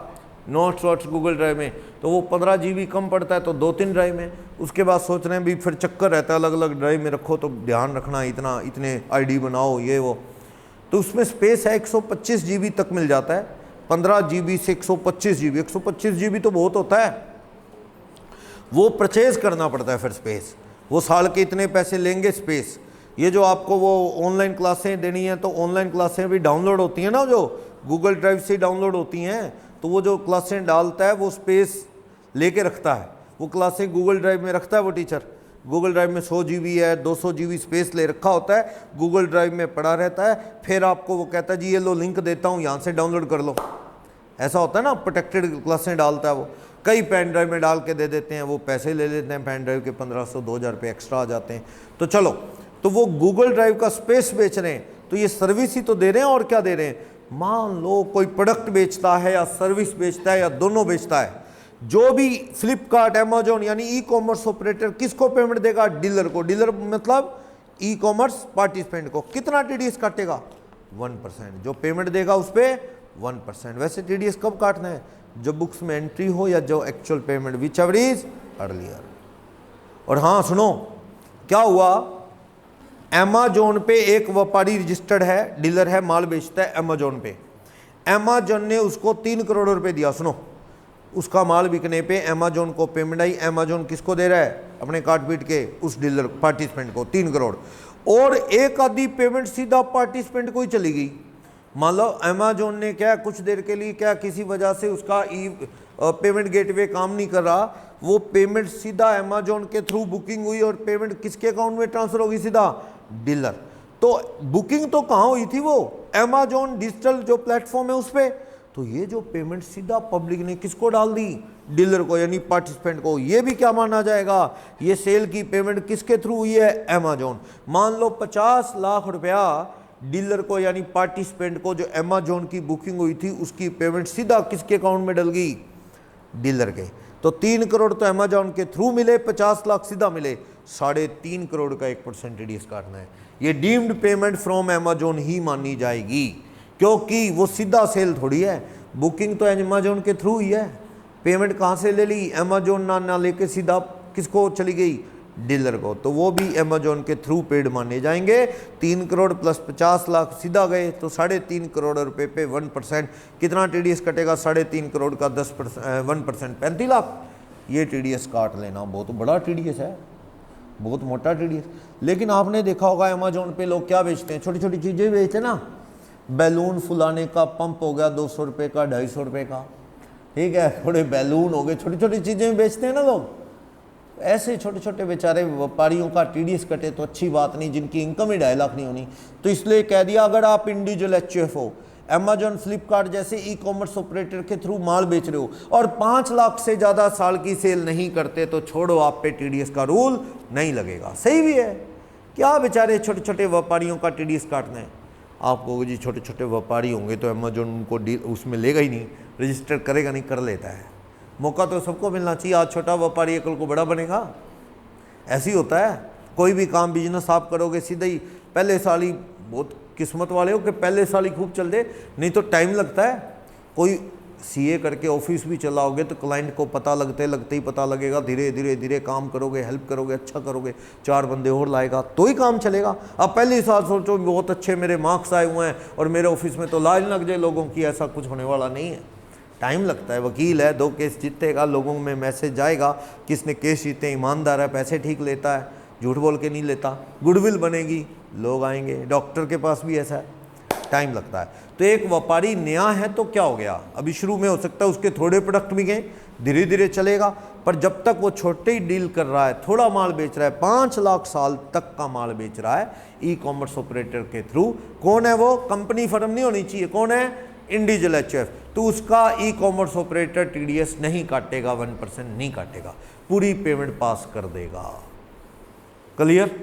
नोट्स वोट्स गूगल ड्राइव में, तो वो 15 GB कम पड़ता है तो 2-3 ड्राइव में। उसके बाद सोच रहे हैं भी, फिर चक्कर रहता है अलग अलग ड्राइव में रखो, तो ध्यान रखना इतने ID बनाओ, ये वो। तो उसमें स्पेस है 125 GB तक मिल जाता है। 15 GB से 125 GB, 125 GB तो बहुत होता है। वो परचेज करना पड़ता है फिर स्पेस, वो साल के इतने पैसे लेंगे स्पेस। ये जो आपको वो ऑनलाइन क्लासें देनी है, तो ऑनलाइन क्लासें भी डाउनलोड होती हैं ना, जो गूगल ड्राइव से डाउनलोड होती हैं, तो वो जो क्लासें डालता है वो स्पेस लेके रखता है। वो क्लासें गूगल ड्राइव में रखता है वो टीचर। गूगल ड्राइव में 100 GB है, 200 GB स्पेस ले रखा होता है, गूगल ड्राइव में पड़ा रहता है। फिर आपको वो कहता है जी ये लो लिंक देता हूँ, यहाँ से डाउनलोड कर लो। ऐसा होता है ना, प्रोटेक्टेड क्लासें डालता है वो। कई पेन ड्राइव में डाल के दे देते हैं, वो पैसे ले लेते हैं पेन ड्राइव के, 1500-2000 रुपये एक्स्ट्रा आ जाते हैं। तो चलो, तो वो गूगल ड्राइव का स्पेस बेच रहे हैं, तो ये सर्विस ही तो दे रहे हैं, और क्या दे रहे हैं? मान लो कोई प्रोडक्ट बेचता है या सर्विस बेचता है या दोनों बेचता है, जो भी फ्लिपकार्ट, अमेजोन यानी ई कॉमर्स ऑपरेटर किसको पेमेंट देगा? डीलर को। डीलर मतलब ई कॉमर्स पार्टिसिपेंट को। कितना टीडीएस काटेगा? 1%। जो पेमेंट देगा उस पर 1%। वैसे टीडीएस कब काटना है? जब बुक्स में एंट्री हो या जो actual payment whichever is earlier. और हाँ सुनो, क्या हुआ, अमेजोन पे एक व्यापारी रजिस्टर्ड है, डीलर है, माल बेचता है अमेजोन पे। अमेजोन ने उसको 3 करोड़ रुपए दिया। सुनो, उसका माल बिकने पे अमेजोन को पेमेंट आई। अमेजोन किसको दे रहा है? अपने काट पीट के उस डीलर पार्टिसिपेंट को 3 करोड़। और एक आधी पेमेंट सीधा पार्टिसिपेंट को ही चली गई। मान लो अमेजोन ने क्या कुछ देर के लिए क्या किसी वजह से उसका पेमेंट गेटवे काम नहीं कर रहा, वो पेमेंट सीधा अमेजोन के थ्रू बुकिंग हुई और पेमेंट किसके अकाउंट में ट्रांसफर होगी? सीधा डीलर। तो बुकिंग तो कहाँ हुई थी? वो अमेजोन डिजिटल जो प्लेटफॉर्म है उस पर। तो ये जो पेमेंट सीधा पब्लिक ने किसको डाल दी? डीलर को, यानी पार्टिसिपेंट को। ये भी क्या माना जाएगा? ये सेल की पेमेंट किसके थ्रू हुई है? अमेजोन। मान लो 50 लाख रुपया डीलर को यानी पार्टिसिपेंट को जो अमेजोन की बुकिंग हुई थी उसकी पेमेंट सीधा किसके अकाउंट में डल गई? डीलर के। तो 3 करोड़ तो अमेजोन के थ्रू मिले, 50 लाख सीधा मिले, 3.5 करोड़ का 1% टीडीएस काटना है। ये डीम्ड पेमेंट फ्रॉम अमेजोन ही मानी जाएगी, क्योंकि वो सीधा सेल थोड़ी है। बुकिंग तो अमेजोन के थ्रू ही है। पेमेंट कहाँ से ले ली? अमेजोन ना लेके सीधा किसको चली गई? डीलर को। तो वो भी अमेजोन के थ्रू पेड माने जाएंगे। 3 करोड़ प्लस 50 लाख सीधा गए, तो 3.5 करोड़ रुपए पे 1%। कितना टीडीएस कटेगा? 3.5 करोड़ का 1% 35 लाख। ये टीडीएस काट लेना। बहुत बड़ा टीडीएस है, बहुत मोटा टीडीएस। लेकिन आपने देखा होगा अमेजोन पे लोग क्या बेचते हैं? छोटी छोटी चीज़ें बेचते हैं ना। बैलून फुलाने का पंप हो गया 200 रुपये का, 250 रुपये का, ठीक है। थोड़े बैलून हो गए, छोटी छोटी चीज़ें बेचते हैं ना लोग। ऐसे छोटे छोटे बेचारे व्यापारियों का टीडीएस कटे तो अच्छी बात नहीं, जिनकी इनकम ही 2.5 लाख नहीं होनी। तो इसलिए कह दिया, अगर आप इंडिविजुअल एचयूएफ हो, अमेजोन, फ्लिपकार्ट जैसे ई कॉमर्स ऑपरेटर के थ्रू माल बेच रहे हो और 5 लाख से ज़्यादा साल की सेल नहीं करते, तो छोड़ो, आप पे टीडीएस का रूल नहीं लगेगा। सही भी है। क्या बेचारे छोटे छोटे व्यापारियों का टीडीएस काटना है? आपको जी छोटे छोटे व्यापारी होंगे तो अमेजोन उनको डील उसमें लेगा ही नहीं, रजिस्टर करेगा नहीं, कर लेता है। मौका तो सबको मिलना चाहिए। आज छोटा व्यापारी कल को बड़ा बनेगा, ऐसे ही होता है। कोई भी काम बिजनेस आप करोगे सीधा ही पहले साल ही, बहुत किस्मत वाले हो कि पहले साल ही खूब चल दे, नहीं तो टाइम लगता है। कोई सीए करके ऑफिस भी चलाओगे तो क्लाइंट को पता लगते लगते ही पता लगेगा। धीरे धीरे धीरे काम करोगे, हेल्प करोगे, अच्छा करोगे, 4 बंदे और लाएगा तो ही काम चलेगा। अब पहले साल सोचो बहुत अच्छे मेरे मार्क्स आए हुए हैं और मेरे ऑफिस में तो लाइन लग जाए लोगों की, ऐसा कुछ होने वाला नहीं है। टाइम लगता है। वकील है, 2 केस जीतेगा, लोगों में मैसेज जाएगा किसने केस जीते, ईमानदार है, पैसे ठीक लेता है, झूठ बोल के नहीं लेता, गुडविल बनेगी, लोग आएंगे। डॉक्टर के पास भी ऐसा है, टाइम लगता है। तो एक व्यापारी नया है तो क्या हो गया, अभी शुरू में हो सकता है उसके थोड़े प्रोडक्ट भी गए, धीरे धीरे चलेगा। पर जब तक वो छोटे ही डील कर रहा है, थोड़ा माल बेच रहा है, 5 लाख साल तक का माल बेच रहा है ई कॉमर्स ऑपरेटर के थ्रू, कौन है वो? कंपनी फर्म नहीं होनी चाहिए, कौन है? Individual HUF. तो उसका ई कॉमर्स ऑपरेटर टीडीएस नहीं काटेगा, 1% नहीं काटेगा, पूरी पेमेंट पास कर देगा। क्लियर?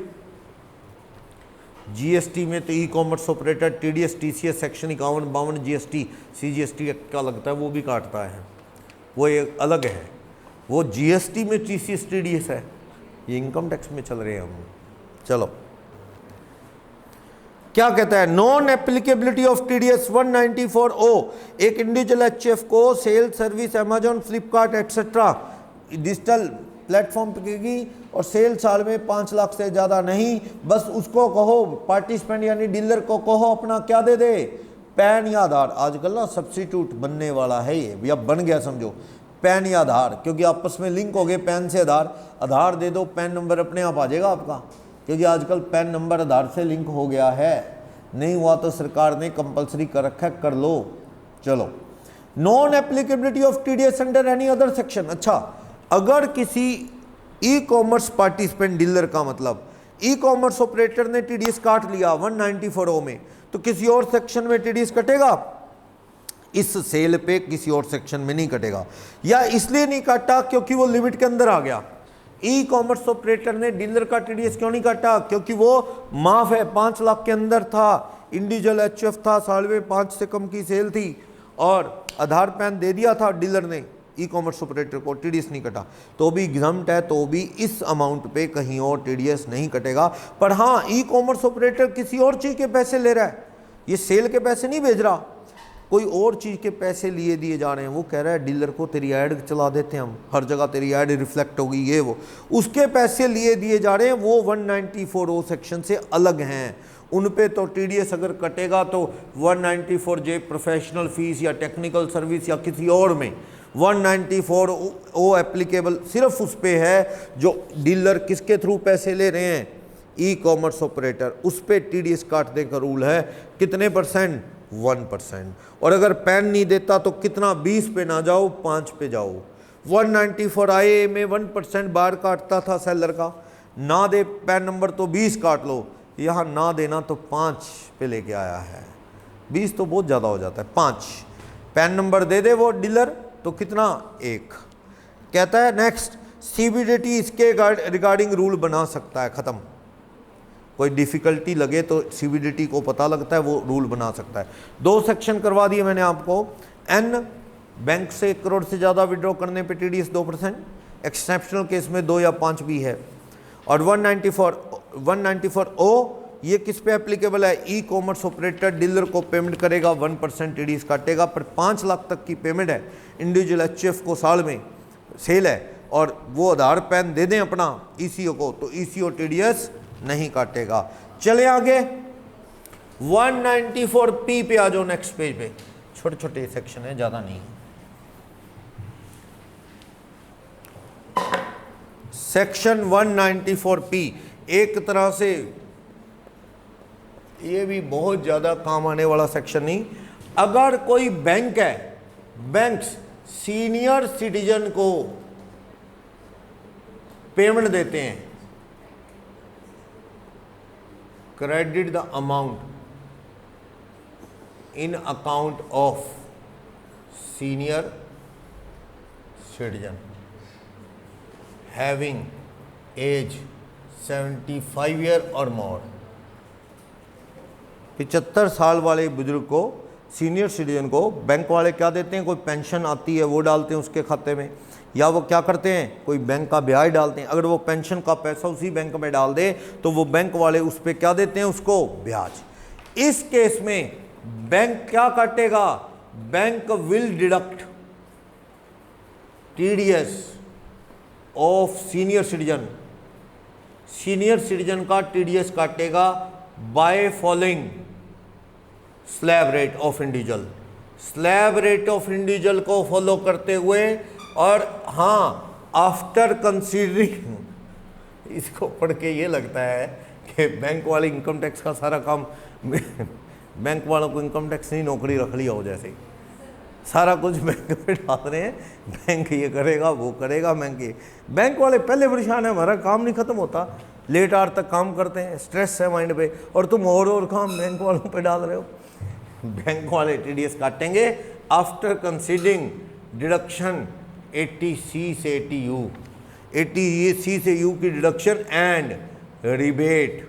जीएसटी में तो e commerce operator TDS, TCS, section 51, 52 GST, CGST का लगता है, वो भी काटता है, वो एक अलग है। वो जीएसटी में टीसीएस टीडीएस है, ये इनकम टैक्स में चल रहे हैं हम। चलो क्या कहता है? Non applicability of TDS 194O। एक इंडिविजुअल एचएफ को sale service Amazon, Flipkart etcetera digital platform पे की और सेल साल में 5 लाख से ज़्यादा नहीं, बस उसको कहो, पार्टिसिपेंट यानी डीलर को कहो अपना क्या दे दे, पैन या आधार। आजकल ना सब्सिट्यूट बनने वाला है ये, या बन गया समझो, पैन या आधार, क्योंकि आपस में लिंक हो गए पैन से आधार। आधार दे दो, पैन नंबर अपने आप आ जाएगा आपका, क्योंकि आजकल पैन नंबर आधार से लिंक हो गया है। नहीं हुआ तो सरकार ने कंपलसरी कर रखा है, कर लो। चलो, non applicability of TDS under any other section. अच्छा, अगर किसी ई कॉमर्स पार्टिसिपेंट, डीलर का मतलब ई कॉमर्स ऑपरेटर ने टीडीएस काट लिया 194O में, तो किसी और सेक्शन में टीडीएस कटेगा? इस सेल पे किसी और सेक्शन में नहीं कटेगा। या इसलिए नहीं काटा क्योंकि वो लिमिट के अंदर आ गया। ई कॉमर्स ऑपरेटर ने डीलर का टीडीएस क्यों नहीं काटा? क्योंकि वो माफ है, 5 लाख के अंदर था, इंडिविजुअल एचएफ था, साल में 5 से कम की सेल थी और आधार पैन दे दिया था डीलर ने ई कॉमर्स ऑपरेटर को, टीडीएस नहीं कटा, तो भी एग्जम्प्ट है, तो भी इस अमाउंट पे कहीं और टीडीएस नहीं कटेगा। पर हाँ, ई कॉमर्स ऑपरेटर किसी और चीज़ के पैसे ले रहा है, ये सेल के पैसे नहीं भेज रहा, कोई और चीज़ के पैसे लिए दिए जा रहे हैं, वो कह रहा है डीलर को तेरी ऐड चला देते हैं हम, हर जगह तेरी ऐड रिफ्लेक्ट होगी, ये वो उसके पैसे लिए दिए जा रहे हैं, वो 194O सेक्शन से अलग हैं। उन पे तो टीडीएस अगर कटेगा तो 194J प्रोफेशनल फीस या टेक्निकल सर्विस या किसी और में 194O एप्लीकेबल सिर्फ उस पे है जो डीलर किसके थ्रू पैसे ले रहे हैं, ई कॉमर्स ऑपरेटर, उस पे टीडीएस काटने का रूल है। कितने %? 1%। और अगर पैन नहीं देता तो कितना, 20 पे ना जाओ, 5 पे जाओ। 194IA में 1% बार काटता था सेलर का, ना दे पैन नंबर तो 20 काट लो, यहाँ ना देना तो 5 पे लेके आया है। 20 तो बहुत ज़्यादा हो जाता है, 5 पैन नंबर दे दे वो डीलर तो कितना, 1। कहता है नेक्स्ट, सीबीडीटी इसके रिगार्डिंग रूल बना सकता है, ख़त्म। कोई डिफ़िकल्टी लगे तो सीबीडीटी को पता लगता है, वो रूल बना सकता है। 2 सेक्शन करवा दिए मैंने आपको। एन, बैंक से 1 करोड़ से ज़्यादा विड्रॉ करने पे टीडीएस 2%, एक्सेप्शनल केस में 2 या 5 भी है। और 194O ये किस पे एप्लीकेबल है, ई कॉमर्स ऑपरेटर डीलर को पेमेंट करेगा 1% टीडीएस काटेगा, पर 5 लाख तक की पेमेंट है, इंडिविजुअल एचएफ को साल में सेल है और वो आधार पैन दे दें अपना ईसीओ को, तो ईसीओ टीडीएस नहीं काटेगा। चले आगे 194P पे आ जाओ, नेक्स्ट पेज पे, छोटे छोटे सेक्शन है, ज़्यादा नहीं। सेक्शन 194P एक तरह से ये भी बहुत ज़्यादा काम आने वाला सेक्शन नहीं। अगर कोई बैंक है, बैंक्स सीनियर सिटीजन को पेमेंट देते हैं, credit the amount in account of senior citizen having age 75 year और मोर, 75 साल वाले बुजुर्ग को, सीनियर सिटीजन को बैंक वाले क्या देते हैं, कोई पेंशन आती है वो डालते हैं उसके खाते में, या वो क्या करते हैं, कोई बैंक का ब्याज डालते हैं। अगर वो पेंशन का पैसा उसी बैंक में डाल दे तो वो बैंक वाले उस पर क्या देते हैं, उसको ब्याज। इस केस में बैंक क्या काटेगा, bank will deduct TDS of senior citizen, senior citizen का टीडीएस काटेगा by following slab rate of individual, slab rate of individual को फॉलो करते हुए, और हाँ आफ्टर कंसीडरिंग, इसको पढ़ के ये लगता है कि बैंक वाले इनकम टैक्स का सारा काम बैंक वालों को इनकम टैक्स नहीं नौकरी रख लिया हो, जैसे सारा कुछ बैंक पे डाल रहे हैं, बैंक ये करेगा वो करेगा। बैंक वाले पहले परेशान है, हमारा काम नहीं खत्म होता, लेट आवर तक काम करते हैं, स्ट्रेस है माइंड पे, और तुम और काम बैंक वालों पे डाल रहे हो। बैंक वाले टीडीएस काटेंगे आफ्टर कंसीडरिंग डिडक्शन 80C से 80U, 80C से U की deduction and rebate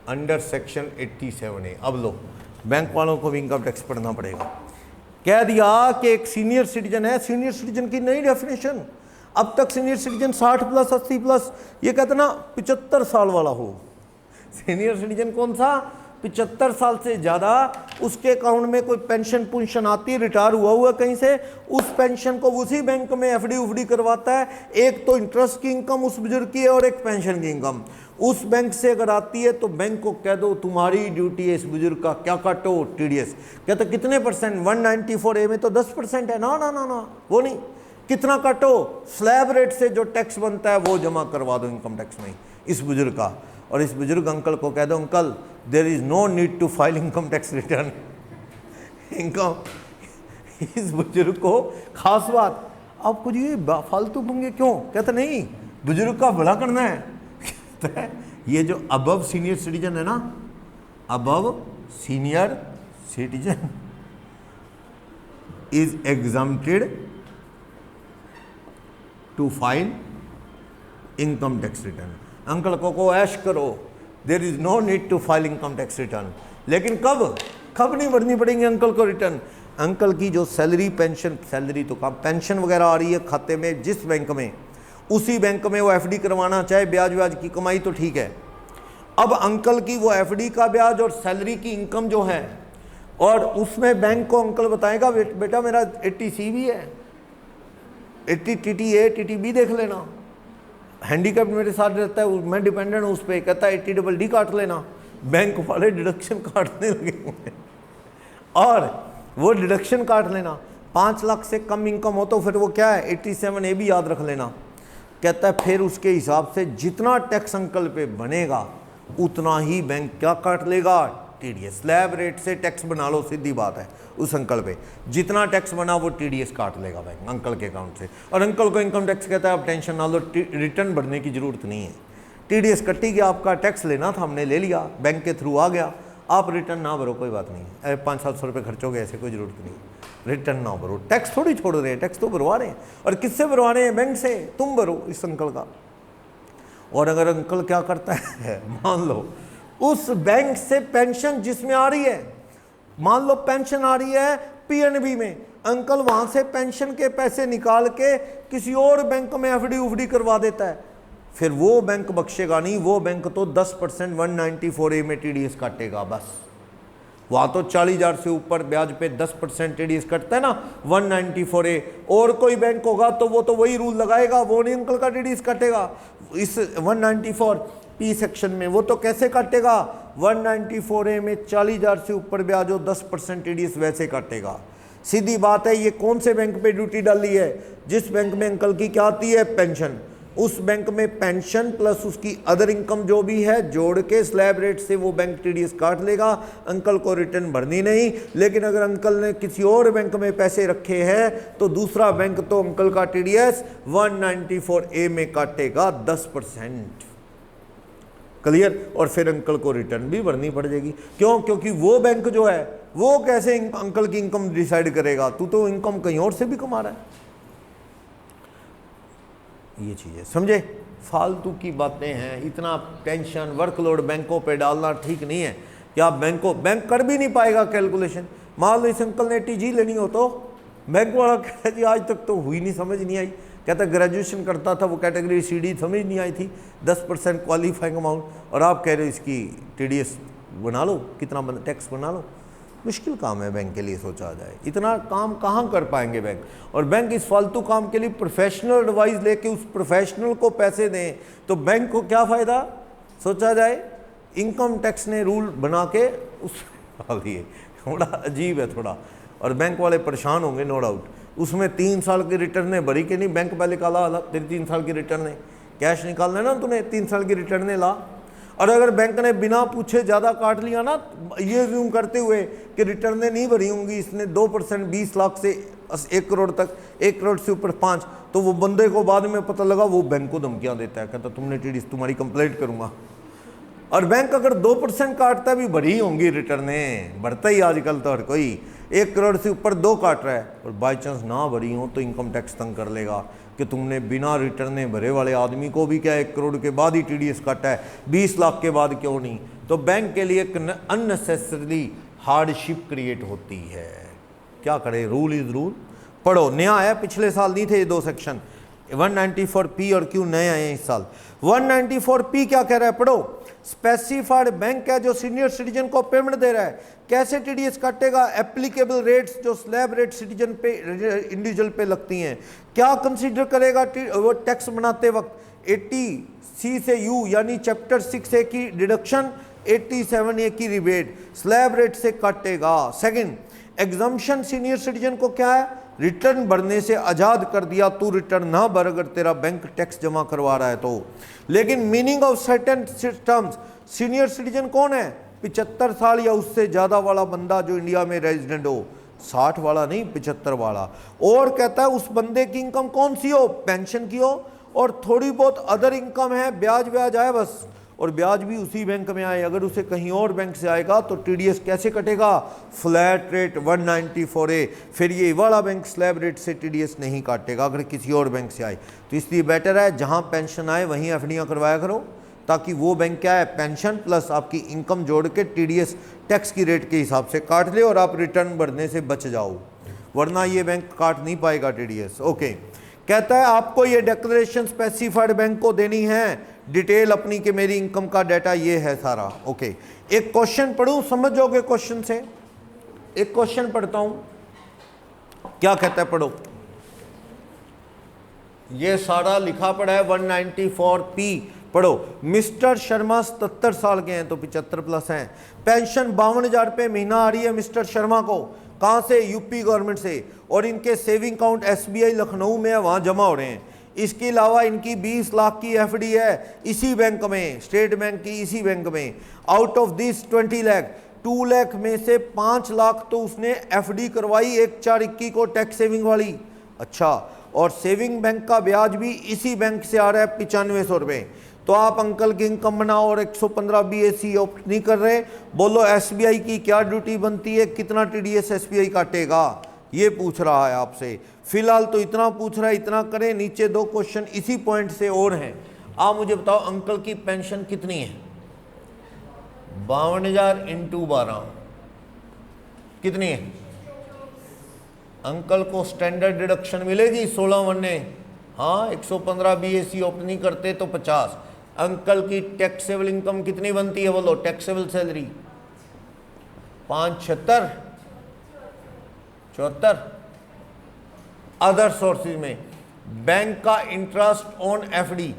under section 87A। अब लो, बैंक वालों को भी इनकम टैक्स पढ़ना पड़ेगा। कह दिया कि एक सीनियर सिटीजन है, सीनियर सिटीजन की नई डेफिनेशन, अब तक सीनियर सिटीजन 60+, 80+, ये कहते ना 75 साल वाला हो। सीनियर सिटीजन कौन सा, 75 साल से ज़्यादा, उसके अकाउंट में कोई पेंशन पुंशन आती है, रिटायर हुआ कहीं से, उस पेंशन को उसी बैंक में एफडी उफडी करवाता है। एक तो इंटरेस्ट की इनकम उस बुजुर्ग की है और एक पेंशन की इनकम उस बैंक से अगर आती है तो बैंक को कह दो तुम्हारी ड्यूटी है इस बुजुर्ग का, क्या काटो, टीडीएस। कहते कितने %, 194A में तो 10% है ना, ना ना ना वो नहीं, कितना काटो, स्लैब रेट से जो टैक्स बनता है वो जमा करवा दो इनकम टैक्स में इस बुजुर्ग का। और इस बुजुर्ग अंकल को कह दो, uncle there is no need to file income tax return. Income इस बुजुर्ग को खास बात, आप कुछ ये फालतू पंगे क्यों, कहते नहीं बुजुर्ग का भला करना है। ये जो अबव सीनियर सिटीजन है ना, above senior citizen is exempted to file income tax return. Uncle को ऐश करो, there is no need to file income tax return. लेकिन कब नहीं भरनी पड़ेंगे अंकल को रिटर्न। अंकल की जो सैलरी पेंशन, सैलरी तो कम, पेंशन वगैरह आ रही है खाते में जिस बैंक में, उसी बैंक में वो एफडी करवाना चाहे, ब्याज व्याज की कमाई तो ठीक है। अब अंकल की वो एफडी का ब्याज और सैलरी की इनकम जो है और उसमें बैंक को अंकल बताएगा बेटा मेरा 80C भी है, 80 TTA TTB देख लेना, हैंडीकैप मेरे साथ रहता है, मैं डिपेंडेंट हूँ उस पर, कहता है 80DD काट लेना। बैंक वाले डिडक्शन काटने लगे हुए हैं, और वो डिडक्शन काट लेना। 5 लाख से कम इनकम हो तो फिर वो क्या है 87A भी याद रख लेना। कहता है फिर उसके हिसाब से जितना टैक्स अंकल पे बनेगा उतना ही बैंक क्या काट लेगा, TDS। स्लैब रेट से टैक्स बना लो, सीधी बात है, उस अंकल पे जितना टैक्स बना वो TDS काट लेगा बैंक अंकल के अकाउंट से। और अंकल को इनकम टैक्स कहता है आप टेंशन ना लो, रिटर्न भरने की जरूरत नहीं है, TDS कट्टी गया, आपका टैक्स लेना था हमने ले लिया, बैंक के थ्रू आ गया, आप रिटर्न ना भरो कोई बात नहीं है, 500-700 रुपये खर्च हो गए, ऐसे कोई ज़रूरत नहीं, रिटर्न ना भरो। टैक्स थोड़ी छोड़ रहे हैं, टैक्स तो भरवा रहे हैं, और किससे भरवा रहे हैं, बैंक से, तुम भरो इस अंकल का। और अगर अंकल क्या करता है, मान लो उस बैंक से पेंशन जिसमें आ रही है, मान लो पेंशन आ रही है PNB में, अंकल वहां से पेंशन के पैसे निकाल के किसी और बैंक में FD करवा देता है, फिर वो बैंक बख्शेगा नहीं, वो बैंक तो 10% 194A में TDS काटेगा बस। वहाँ तो 40,000 से ऊपर ब्याज पे 10% TDS कटता है ना 194A। और कोई बैंक होगा तो वो तो वही रूल लगाएगा, वो नहीं अंकल का TDS काटेगा। इस 194P सेक्शन में वो तो कैसे काटेगा, 194A में 40,000 से ऊपर ब्याज हो 10% TDS वैसे काटेगा। सीधी बात है, ये कौन से बैंक पे ड्यूटी डाली है, जिस बैंक में अंकल की क्या आती है, पेंशन, उस बैंक में पेंशन प्लस उसकी अदर इनकम जो भी है जोड़ के स्लैब रेट से वो बैंक TDS काट लेगा, अंकल को रिटर्न भरनी नहीं। लेकिन अगर अंकल ने किसी और बैंक में पैसे रखे हैं तो दूसरा बैंक तो अंकल का TDS 194A में काटेगा 10%। क्लियर। और फिर अंकल को रिटर्न भी भरनी पड़ जाएगी। क्यों? क्योंकि वो बैंक जो है वो कैसे अंकल की इनकम डिसाइड करेगा, तू तो इनकम कहीं और से भी कमा रहा है। ये चीज़ें समझे, फालतू की बातें हैं। इतना टेंशन वर्कलोड बैंकों पे डालना ठीक नहीं है कि आप बैंक कर भी नहीं पाएगा कैलकुलेशन। मान लो इस अंकल ने TG लेनी हो तो बैंक वाला कहता जी आज तक तो हुई नहीं, समझ नहीं आई। कहता ग्रेजुएशन करता था, वो कैटेगरी CD समझ नहीं आई थी, 10% क्वालिफाइंग अमाउंट, और आप कह रहे हो इसकी TDS बना लो, कितना टैक्स बना लो। मुश्किल काम है बैंक के लिए, सोचा जाए इतना काम कहाँ कर पाएंगे बैंक। और बैंक इस फालतू काम के लिए प्रोफेशनल एडवाइस लेके उस प्रोफेशनल को पैसे दें तो बैंक को क्या फ़ायदा, सोचा जाए। इनकम टैक्स ने रूल बना के उस लिए थोड़ा अजीब है थोड़ा, और बैंक वाले परेशान होंगे नो डाउट। उसमें 3 साल की रिटर्न भरी के नहीं, बैंक पहले काला तेरी 3 साल की रिटर्न, कैश निकालना है ना तूने, 3 साल की रिटर्न ला। और अगर बैंक ने बिना पूछे ज़्यादा काट लिया ना, ये ज़ूम करते हुए कि रिटर्नें नहीं भरी होंगी इसने 2% 20 लाख से 1 करोड़ तक, 1 करोड़ से ऊपर 5, तो वो बंदे को बाद में पता लगा, वो बैंक को धमकियाँ देता है, कहता तुमने TDS तुम्हारी कंप्लेंट करूँगा। और बैंक अगर 2% काटता भी भरी होंगी रिटर्नें, बढ़ता ही आजकल तो हर कोई 1 करोड़ से ऊपर 2 काट रहा है, और बाई चांस ना भरी हो तो इनकम टैक्स तंग कर लेगा कि तुमने बिना रिटर्ने भरे वाले आदमी को भी क्या 1 करोड़ के बाद ही TDS काटा है, 20 लाख के बाद क्यों नहीं। तो बैंक के लिए एक अननेसेसरी हार्डशिप क्रिएट होती है। क्या करे, रूल इज रूल। पढ़ो, नया है, पिछले साल नहीं थे ये 2 सेक्शन, 194P और Q नए आए हैं इस साल। 194P क्या कह रहा है, पढ़ो। स्पेसिफाइड बैंक है जो सीनियर सिटीजन को पेमेंट दे रहा है, कैसे TDS काटेगा, एप्लीकेबल रेट्स जो स्लैब रेट सिटीजन पे इंडिविजुअल पे लगती हैं, क्या कंसीडर करेगा वो टैक्स बनाते वक्त। 80C से U यानी चैप्टर 6A की डिडक्शन, 87A की रिबेट स्लैब रेट से काटेगा। सेकंड, एग्जम्पशन सीनियर सिटीजन को क्या है, रिटर्न भरने से आज़ाद कर दिया, तू रिटर्न ना भर अगर तेरा बैंक टैक्स जमा करवा रहा है तो। लेकिन meaning of certain terms, senior citizen कौन है, 75 साल या उससे ज़्यादा वाला बंदा जो इंडिया में रेजिडेंट हो, 60 वाला नहीं 75 वाला। और कहता है उस बंदे की इनकम कौन सी हो, पेंशन की हो, और थोड़ी बहुत अदर इनकम है, ब्याज व्याज आए बस, और ब्याज भी उसी बैंक में आए। अगर उसे कहीं और बैंक से आएगा तो TDS कैसे कटेगा, फ्लैट रेट 194A। फिर ये वाला बैंक स्लैब रेट से TDS नहीं काटेगा अगर किसी और बैंक से आए। तो इसलिए बेटर है जहां पेंशन आए वहीं FDयाँ करवाया करो, ताकि वो बैंक क्या है, पेंशन प्लस आपकी इनकम जोड़ के TDS टैक्स की रेट के हिसाब से काट ले और आप रिटर्न भरने से बच जाओ, वरना ये बैंक काट नहीं पाएगा TDS। ओके, कहता है आपको ये डिक्लेरेशन स्पेसिफाइड बैंक को देनी है, डिटेल अपनी कि मेरी इनकम का डाटा ये है सारा। ओके, एक क्वेश्चन पढ़ूं, समझ जाओगे क्वेश्चन से। एक क्वेश्चन पढ़ता हूं, क्या कहता है, पढ़ो। ये सारा लिखा पड़ा है 194P, पढ़ो। मिस्टर शर्मा 77 साल के हैं तो 75 प्लस हैं। पेंशन 52,000 रुपये महीना आ रही है मिस्टर शर्मा को, कहाँ से, यूपी गवर्नमेंट से, और इनके सेविंग अकाउंट SBI लखनऊ में है, वहाँ जमा हो रहे हैं। इसके अलावा इनकी 20 लाख की FD है इसी बैंक में, स्टेट बैंक की इसी बैंक में। Out of this 20 lakh, 2 lakh में से 5 लाख तो उसने FD करवाई 1/4/21 को टैक्स सेविंग वाली। अच्छा, और सेविंग बैंक का ब्याज भी इसी बैंक से आ रहा है 9500 रुपये। तो आप अंकल की इनकम बनाओ और 115 BAC ऑप्ट नहीं कर रहे। बोलो SBI की क्या ड्यूटी बनती है, कितना TDS SBI काटेगा, ये पूछ रहा है आपसे। फिलहाल तो इतना पूछ रहा है, इतना करें। नीचे 2 क्वेश्चन इसी पॉइंट से और हैं। आप मुझे बताओ अंकल की पेंशन कितनी है, 52,000 × 12 कितनी है? अंकल को स्टैंडर्ड डिडक्शन मिलेगी 16 वन्ने, हाँ 115 BAC ऑप्ट नहीं करते तो 50। अंकल की टैक्सेबल इनकम कितनी बनती है, बोलो टैक्सेबल सैलरी 576 74। अदर सोर्सेज में बैंक का इंटरेस्ट ऑन FD,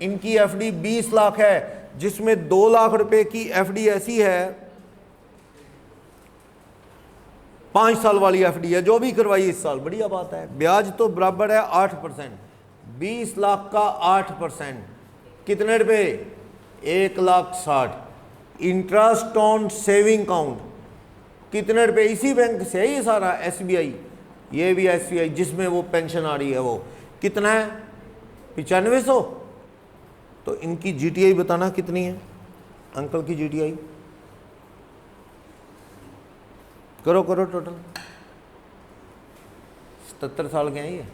इनकी FD 20 लाख है, जिसमें 2 लाख रुपए की FD ऐसी है 5 साल वाली FD है जो भी करवाई इस साल, बढ़िया बात है। ब्याज तो बराबर है 8%, 20 लाख का 8% कितने रुपए, 1,60,000। इंटरेस्ट ऑन सेविंग अकाउंट कितने रुपए, इसी बैंक से है ये सारा SBI, ये भी SBI जिसमें वो पेंशन आ रही है, वो कितना है 9500। तो इनकी GTI बताना कितनी है, अंकल की GTI करो करो, टोटल 77 साल के हैं ये।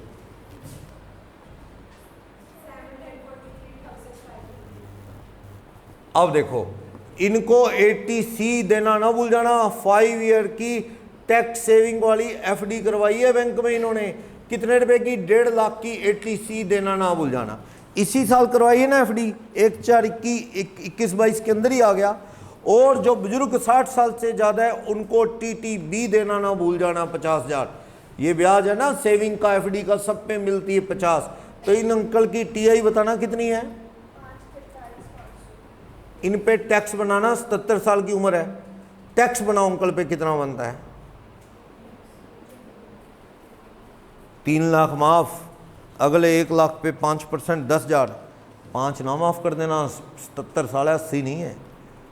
अब देखो इनको 80C देना ना भूल जाना, 5 ईयर की टैक्स सेविंग वाली FD करवाई है बैंक में इन्होंने, कितने रुपए की, 1.5 लाख की 80C देना ना भूल जाना। इसी साल करवाई है ना FD, 1/4/21 के अंदर ही आ गया। और जो बुजुर्ग 60 साल से ज़्यादा है उनको TTB देना ना भूल जाना 50,000। ये ब्याज है ना सेविंग का FD का, सब पे मिलती है 50। तो इन अंकल की TI बताना कितनी है, इन पे टैक्स बनाना, 77 साल की उम्र है, टैक्स बनाओ अंकल पे कितना बनता है, 3 लाख माफ, अगले 1 लाख पे 5% 10,000, 5 ना माफ कर देना, 77 साल है, 80 नहीं है,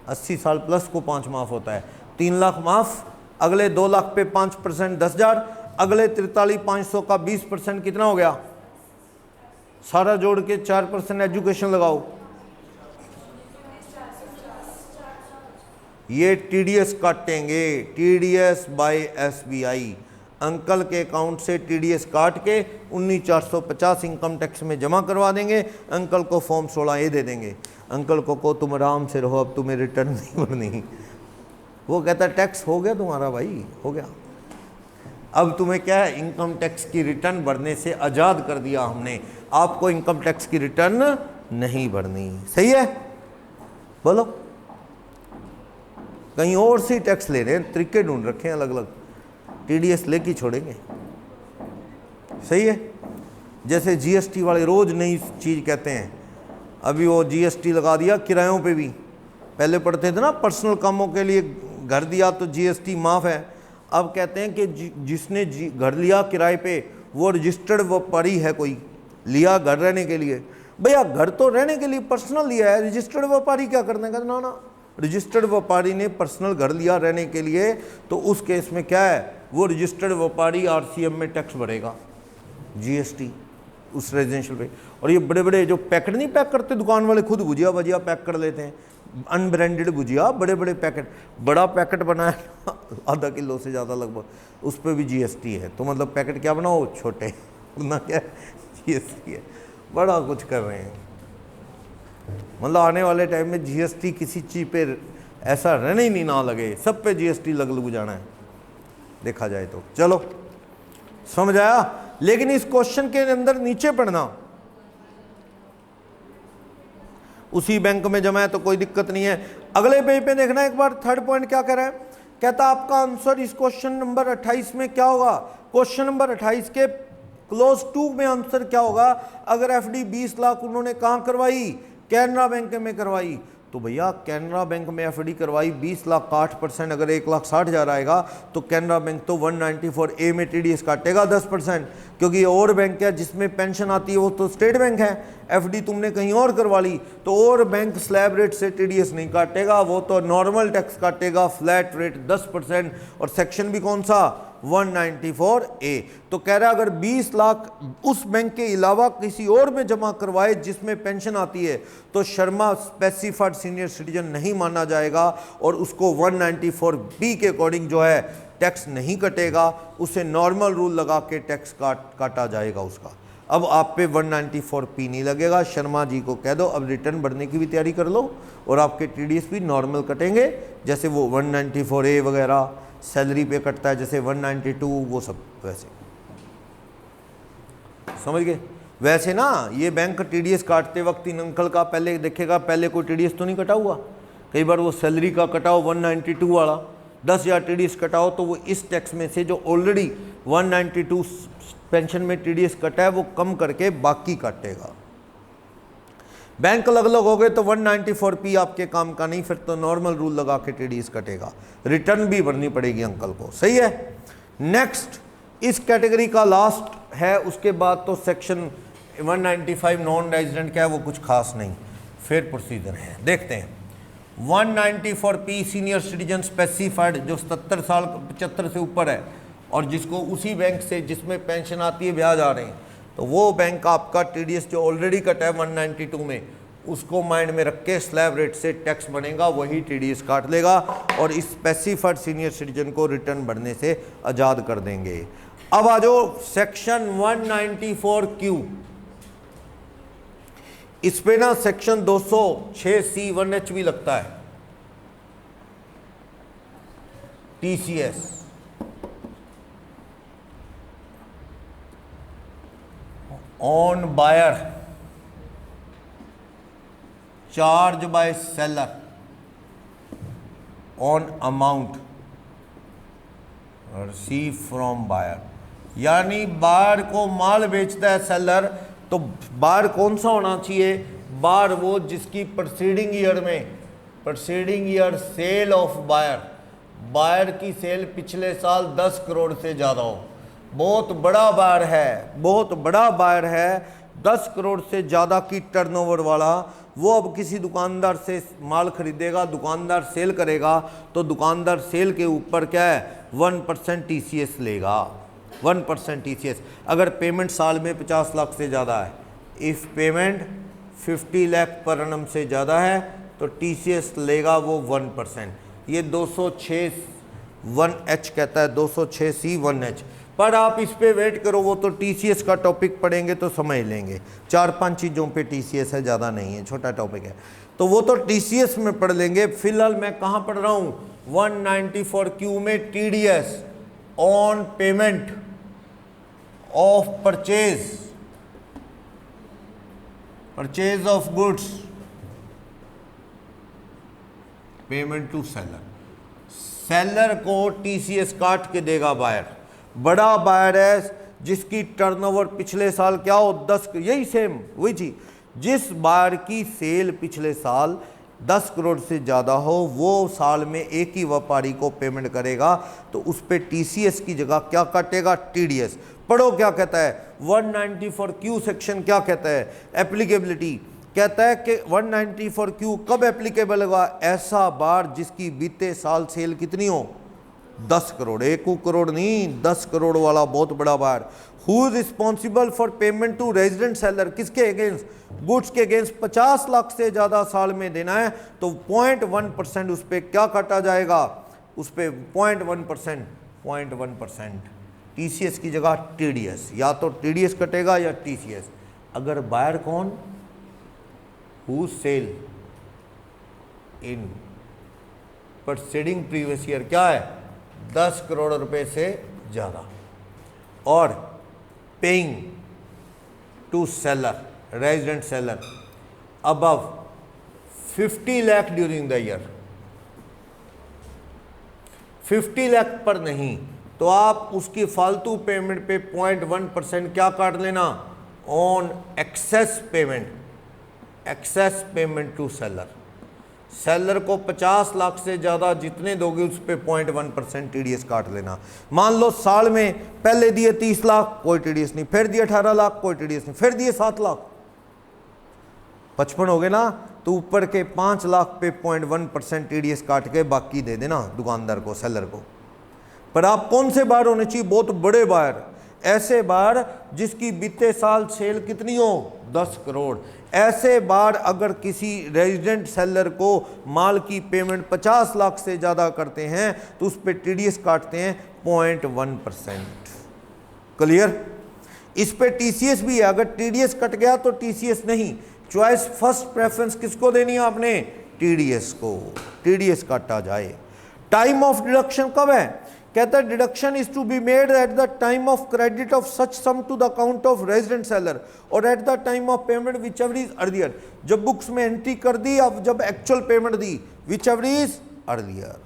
80 साल प्लस को 5 माफ होता है। 3 लाख माफ, अगले 2 लाख पे 5% 10,000, अगले 43,500 का 20% कितना हो गया, सारा जोड़ के 4% एजुकेशन लगाओ। ये TDS काटेंगे, TDS बाय SBI, अंकल के अकाउंट से TDS काट के 19,450 इनकम टैक्स में जमा करवा देंगे। अंकल को फॉर्म 16A दे देंगे। अंकल को तुम आराम से रहो, अब तुम्हें रिटर्न नहीं भरनी। वो कहता है टैक्स हो गया तुम्हारा भाई, हो गया, अब तुम्हें क्या है, इनकम टैक्स की रिटर्न भरने से आज़ाद कर दिया हमने, आपको इनकम टैक्स की रिटर्न नहीं भरनी। सही है, बोलो। कहीं और से टैक्स ले रहे हैं, तरीके ढूंढ रखे हैं अलग अलग, TDS लेके छोड़ेंगे। सही है, जैसे GST वाले रोज नई चीज़ कहते हैं। अभी वो GST लगा दिया किरायों पे भी, पहले पढ़ते थे ना पर्सनल कामों के लिए घर दिया तो GST माफ़ है, अब कहते हैं कि जिसने घर लिया किराए पे वो रजिस्टर्ड व्यापारी है, कोई लिया घर रहने के लिए। भैया घर तो रहने के लिए पर्सनल लिया है, रजिस्टर्ड व्यापारी क्या करने का, ना रजिस्टर्ड व्यापारी ने पर्सनल घर लिया रहने के लिए, तो उस केस में क्या है, वो रजिस्टर्ड व्यापारी RCM में टैक्स भरेगा, GST उस रेजिडेंशियल पे। और ये बड़े बड़े जो पैकेट नहीं पैक करते दुकान वाले, खुद भुजिया भजिया पैक कर लेते हैं, अनब्रांडेड भुजिया, बड़े बड़े पैकेट, बड़ा पैकेट बनाया आधा किलो से ज़्यादा लगभग, उस पर भी GST है। तो मतलब पैकेट क्या बनाओ छोटे, ना क्या GST है, बड़ा कुछ कर रहे हैं। मतलब आने वाले टाइम में GST किसी चीज़ पे ऐसा रहने ही नहीं ना लगे, सब पे GST लग जाना है देखा जाए तो। चलो समझ आया। लेकिन इस क्वेश्चन के अंदर नीचे पढ़ना, उसी बैंक में जमा है तो कोई दिक्कत नहीं है। अगले पेज पे देखना एक बार, थर्ड पॉइंट क्या कह रहा है, कहता आपका आंसर इस क्वेश्चन नंबर 28 में क्या होगा, क्वेश्चन नंबर 28 के क्लोज 2 में आंसर क्या होगा, अगर एफडी 20 लाख उन्होंने कहाँ करवाई, कैनरा बैंक में करवाई, तो भैया कैनरा बैंक में एफडी करवाई 20 लाख का 8%, अगर 1,60,000 आएगा तो कैनरा बैंक तो 194A में टीडीएस काटेगा 10%, क्योंकि और बैंक है जिसमें पेंशन आती है वो तो स्टेट बैंक है। एफडी तुमने कहीं और करवा ली तो और बैंक स्लैब रेट से टीडीएस नहीं काटेगा, वो तो नॉर्मल टैक्स काटेगा, फ्लैट रेट 10%, और सेक्शन भी कौन सा 194A। तो कह रहा है अगर 20 लाख उस बैंक के अलावा किसी और में जमा करवाए जिसमें पेंशन आती है तो शर्मा स्पेसिफाइड सीनियर सिटीजन नहीं माना जाएगा और उसको 194B के अकॉर्डिंग जो है टैक्स नहीं कटेगा, उसे नॉर्मल रूल लगा के टैक्स काटा जाएगा उसका। अब आप पे 194P नहीं लगेगा। शर्मा जी को कह दो अब रिटर्न भरने की भी तैयारी कर लो और आपके टीडीएस भी नॉर्मल कटेंगे, जैसे वो 194A वगैरह सैलरी पे कटता है, जैसे 192 वो सब वैसे, समझ गए। वैसे ना ये बैंक टीडीएस काटते वक्त इन अंकल का पहले देखेगा, पहले कोई टीडीएस तो नहीं कटा हुआ, कई बार वो सैलरी का कटाओ 192 वाला 10,000 टीडीएस कटाओ तो वो इस टैक्स में से जो ऑलरेडी 192 पेंशन में टीडीएस कटा है वो कम करके बाकी काटेगा। बैंक अलग अलग हो गए तो 194P आपके काम का नहीं, फिर तो नॉर्मल रूल लगा के टीडीएस कटेगा, रिटर्न भी भरनी पड़ेगी अंकल को, सही है। नेक्स्ट इस कैटेगरी का लास्ट है, उसके बाद तो सेक्शन 195 नॉन रेजिडेंट क्या है वो कुछ खास नहीं, फिर प्रोसीजर है देखते हैं। 194P सीनियर सिटीजन स्पेसिफाइड जो 77 साल 75 से ऊपर है और जिसको उसी बैंक से जिसमें पेंशन आती है ब्याज आ रहे हैं, तो वो बैंक आपका टीडीएस जो ऑलरेडी कटा है 192 में उसको माइंड में रख के स्लैब रेट से टैक्स बनेगा, वही टीडीएस काट लेगा और इस स्पेसिफाइड सीनियर सिटीजन को रिटर्न भरने से आज़ाद कर देंगे। अब आ जाओ सेक्शन 194Q, इस पे ना सेक्शन 206C1H भी लगता है, TCS. On buyer charge by seller on amount receive from buyer, यानी बायर को माल बेचता है सेलर, तो बायर कौन सा होना चाहिए, बायर वो जिसकी प्रीसीडिंग ईयर में, preceding year sale of buyer, buyer की सेल पिछले साल 10 करोड़ से ज़्यादा हो, बहुत बड़ा बायर है, बहुत बड़ा बायर है, 10 करोड़ से ज़्यादा की टर्नओवर वाला, वो अब किसी दुकानदार से माल खरीदेगा, दुकानदार सेल करेगा तो दुकानदार सेल के ऊपर क्या है 1% टीसीएस लेगा, 1% टीसीएस। अगर पेमेंट साल में 50 लाख से ज़्यादा है, if payment 50 lakh per annum से ज़्यादा है तो टीसीएस लेगा वो 1%। ये 206(1)H कहता है, 206C1H। पर आप इस पे वेट करो, वो तो टीसीएस का टॉपिक पढ़ेंगे तो समझ लेंगे, 4-5 चीज़ों पे टीसीएस है, ज़्यादा नहीं है, छोटा टॉपिक है, तो वो तो टीसीएस में पढ़ लेंगे। फिलहाल मैं कहाँ पढ़ रहा हूँ 194Q में TDS on payment of purchase of goods, payment to seller, seller को टीसीएस काट के देगा बायर, बड़ा बायर है जिसकी टर्नओवर पिछले साल क्या हो 10, यही सेम वही चीज, जिस बायर की सेल पिछले साल 10 करोड़ से ज़्यादा हो वो साल में एक ही व्यापारी को पेमेंट करेगा, तो उस पर टीसीएस की जगह क्या काटेगा टीडीएस। पढ़ो क्या कहता है 194Q सेक्शन क्या कहता है, एप्लीकेबिलिटी कहता है कि 194Q कब एप्लीकेबल होगा, ऐसा बार जिसकी बीते साल सेल कितनी हो 10 करोड़, 1 करोड़ नहीं 10 करोड़ वाला बहुत बड़ा बार। Who is responsible for payment to resident seller, किसके अगेंस्ट, गुड्स के अगेंस्ट 50 लाख से ज़्यादा साल में देना है तो 0.1% उस पर क्या काटा जाएगा, उस पर 0.1% टीसीएस की जगह टीडीएस, या तो टीडीएस कटेगा या टीसीएस। अगर बायर कौन, who sale in preceding previous year क्या है 10 करोड़ रुपए से ज़्यादा, और paying to seller resident seller above 50 lakh during the year, 50 lakh पर नहीं, तो आप उसकी फालतू पेमेंट पे 0.1% क्या काट लेना, on excess payment, excess payment to seller. Seller को 50 लाख से ज़्यादा जितने दोगे उस पर 0.1% टीडीएस काट लेना। मान लो साल में पहले दिए 30 लाख कोई टीडीएस नहीं, फिर दिए 18 लाख कोई टीडीएस नहीं, फिर दिए 7 लाख, 55 हो गए ना, तो ऊपर के 5 लाख पे 0.1% टीडीएस काट के बाकी दे देना दुकानदार को, सेलर को। पर आप कौन से बायर होने चाहिए, बहुत बड़े बायर, ऐसे बायर जिसकी बीते साल सेल कितनी हो, 10 करोड़। ऐसे बार अगर किसी रेजिडेंट सेलर को माल की पेमेंट 50 लाख से ज़्यादा करते हैं तो उस पर टीडीएस काटते हैं 0.1%। क्लियर? इस पे टीसीएस भी है, अगर टीडीएस कट गया तो टीसीएस नहीं, चॉइस फर्स्ट प्रेफरेंस किसको देनी है आपने, टीडीएस को, टीडीएस काटा जाए। टाइम ऑफ डिडक्शन कब है, कहता है deduction is to be made at the time of credit of such sum to the account of resident seller और at the time of payment whichever is earlier. जब books में entry कर दी, अब जब एक्चुअल पेमेंट दी, whichever is earlier.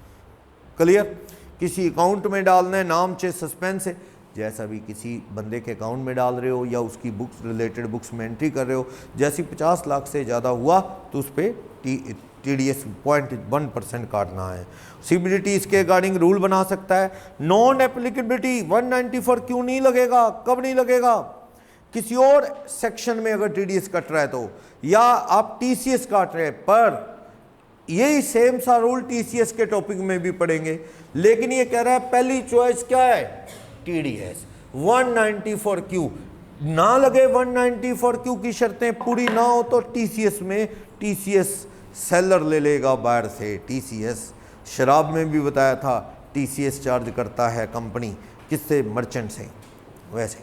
Clear? किसी account में डालना है, नाम से सस्पेंस है, जैसा भी किसी बंदे के अकाउंट में डाल रहे हो या उसकी बुक्स रिलेटेड बुक्स में एंट्री कर रहे हो, जैसे 50 लाख से ज़्यादा हुआ तो उस पर टीडीएस 0.1% काटना है। सीबीडीटी इसके रिगार्डिंग रूल बना सकता है। नॉन एप्लीकेबिलिटी 194 क्यों नहीं लगेगा, कब नहीं लगेगा, किसी और सेक्शन में अगर टीडीएस कट रहा है तो, या आप टीसीएस काट रहे हैं, पर यही सेम सा रूल टीसीएस के टॉपिक में भी पढ़ेंगे, लेकिन ये कह रहा है पहली चॉइस क्या है, टीडीएस। 194 क्यू ना लगे, 194 क्यू की शर्तें पूरी ना हो तो टीसीएस में, टीसीएस सेलर ले लेगा बायर से। टीसीएस शराब में भी बताया था, टीसीएस चार्ज करता है कंपनी, किससे, मर्चेंट से। वैसे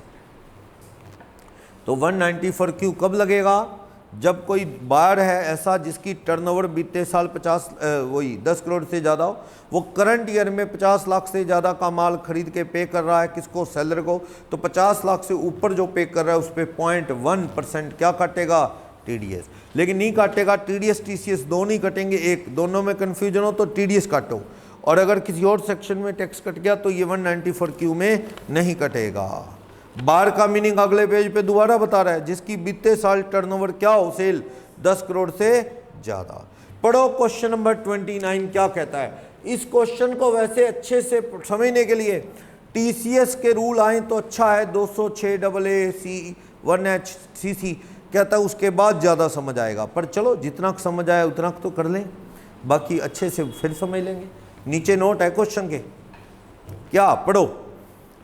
तो 194 क्यू कब लगेगा, जब कोई बायर है ऐसा जिसकी टर्नओवर बीते साल 10 करोड़ से ज़्यादा हो, वो करंट ईयर में 50 लाख से ज़्यादा का माल खरीद के पे कर रहा है, किसको, सेलर को, तो 50 लाख से ऊपर जो पे कर रहा है उस पर 0.1% क्या काटेगा, टीडीएस। लेकिन नहीं काटेगा, टीडीएस टीसीएस दोनों ही कटेंगे, एक दोनों में कन्फ्यूजन हो तो टीडीएस काटो, और अगर किसी और सेक्शन में टैक्स कट गया तो ये 194 क्यू में नहीं कटेगा। बार का मीनिंग अगले पेज पे दोबारा बता रहा है, जिसकी बीते साल टर्नओवर क्या हो, सेल 10 करोड़ से ज़्यादा। पढ़ो क्वेश्चन नंबर 29 क्या कहता है। इस क्वेश्चन को वैसे अच्छे से समझने के लिए टीसीएस के रूल आए तो अच्छा है, 206 AAC 1HCC कहता है, उसके बाद ज़्यादा समझ आएगा, पर चलो जितना समझ आया उतना तो कर लें, बाकी अच्छे से फिर समझ लेंगे। नीचे नोट है क्वेश्चन के, क्या पढ़ो।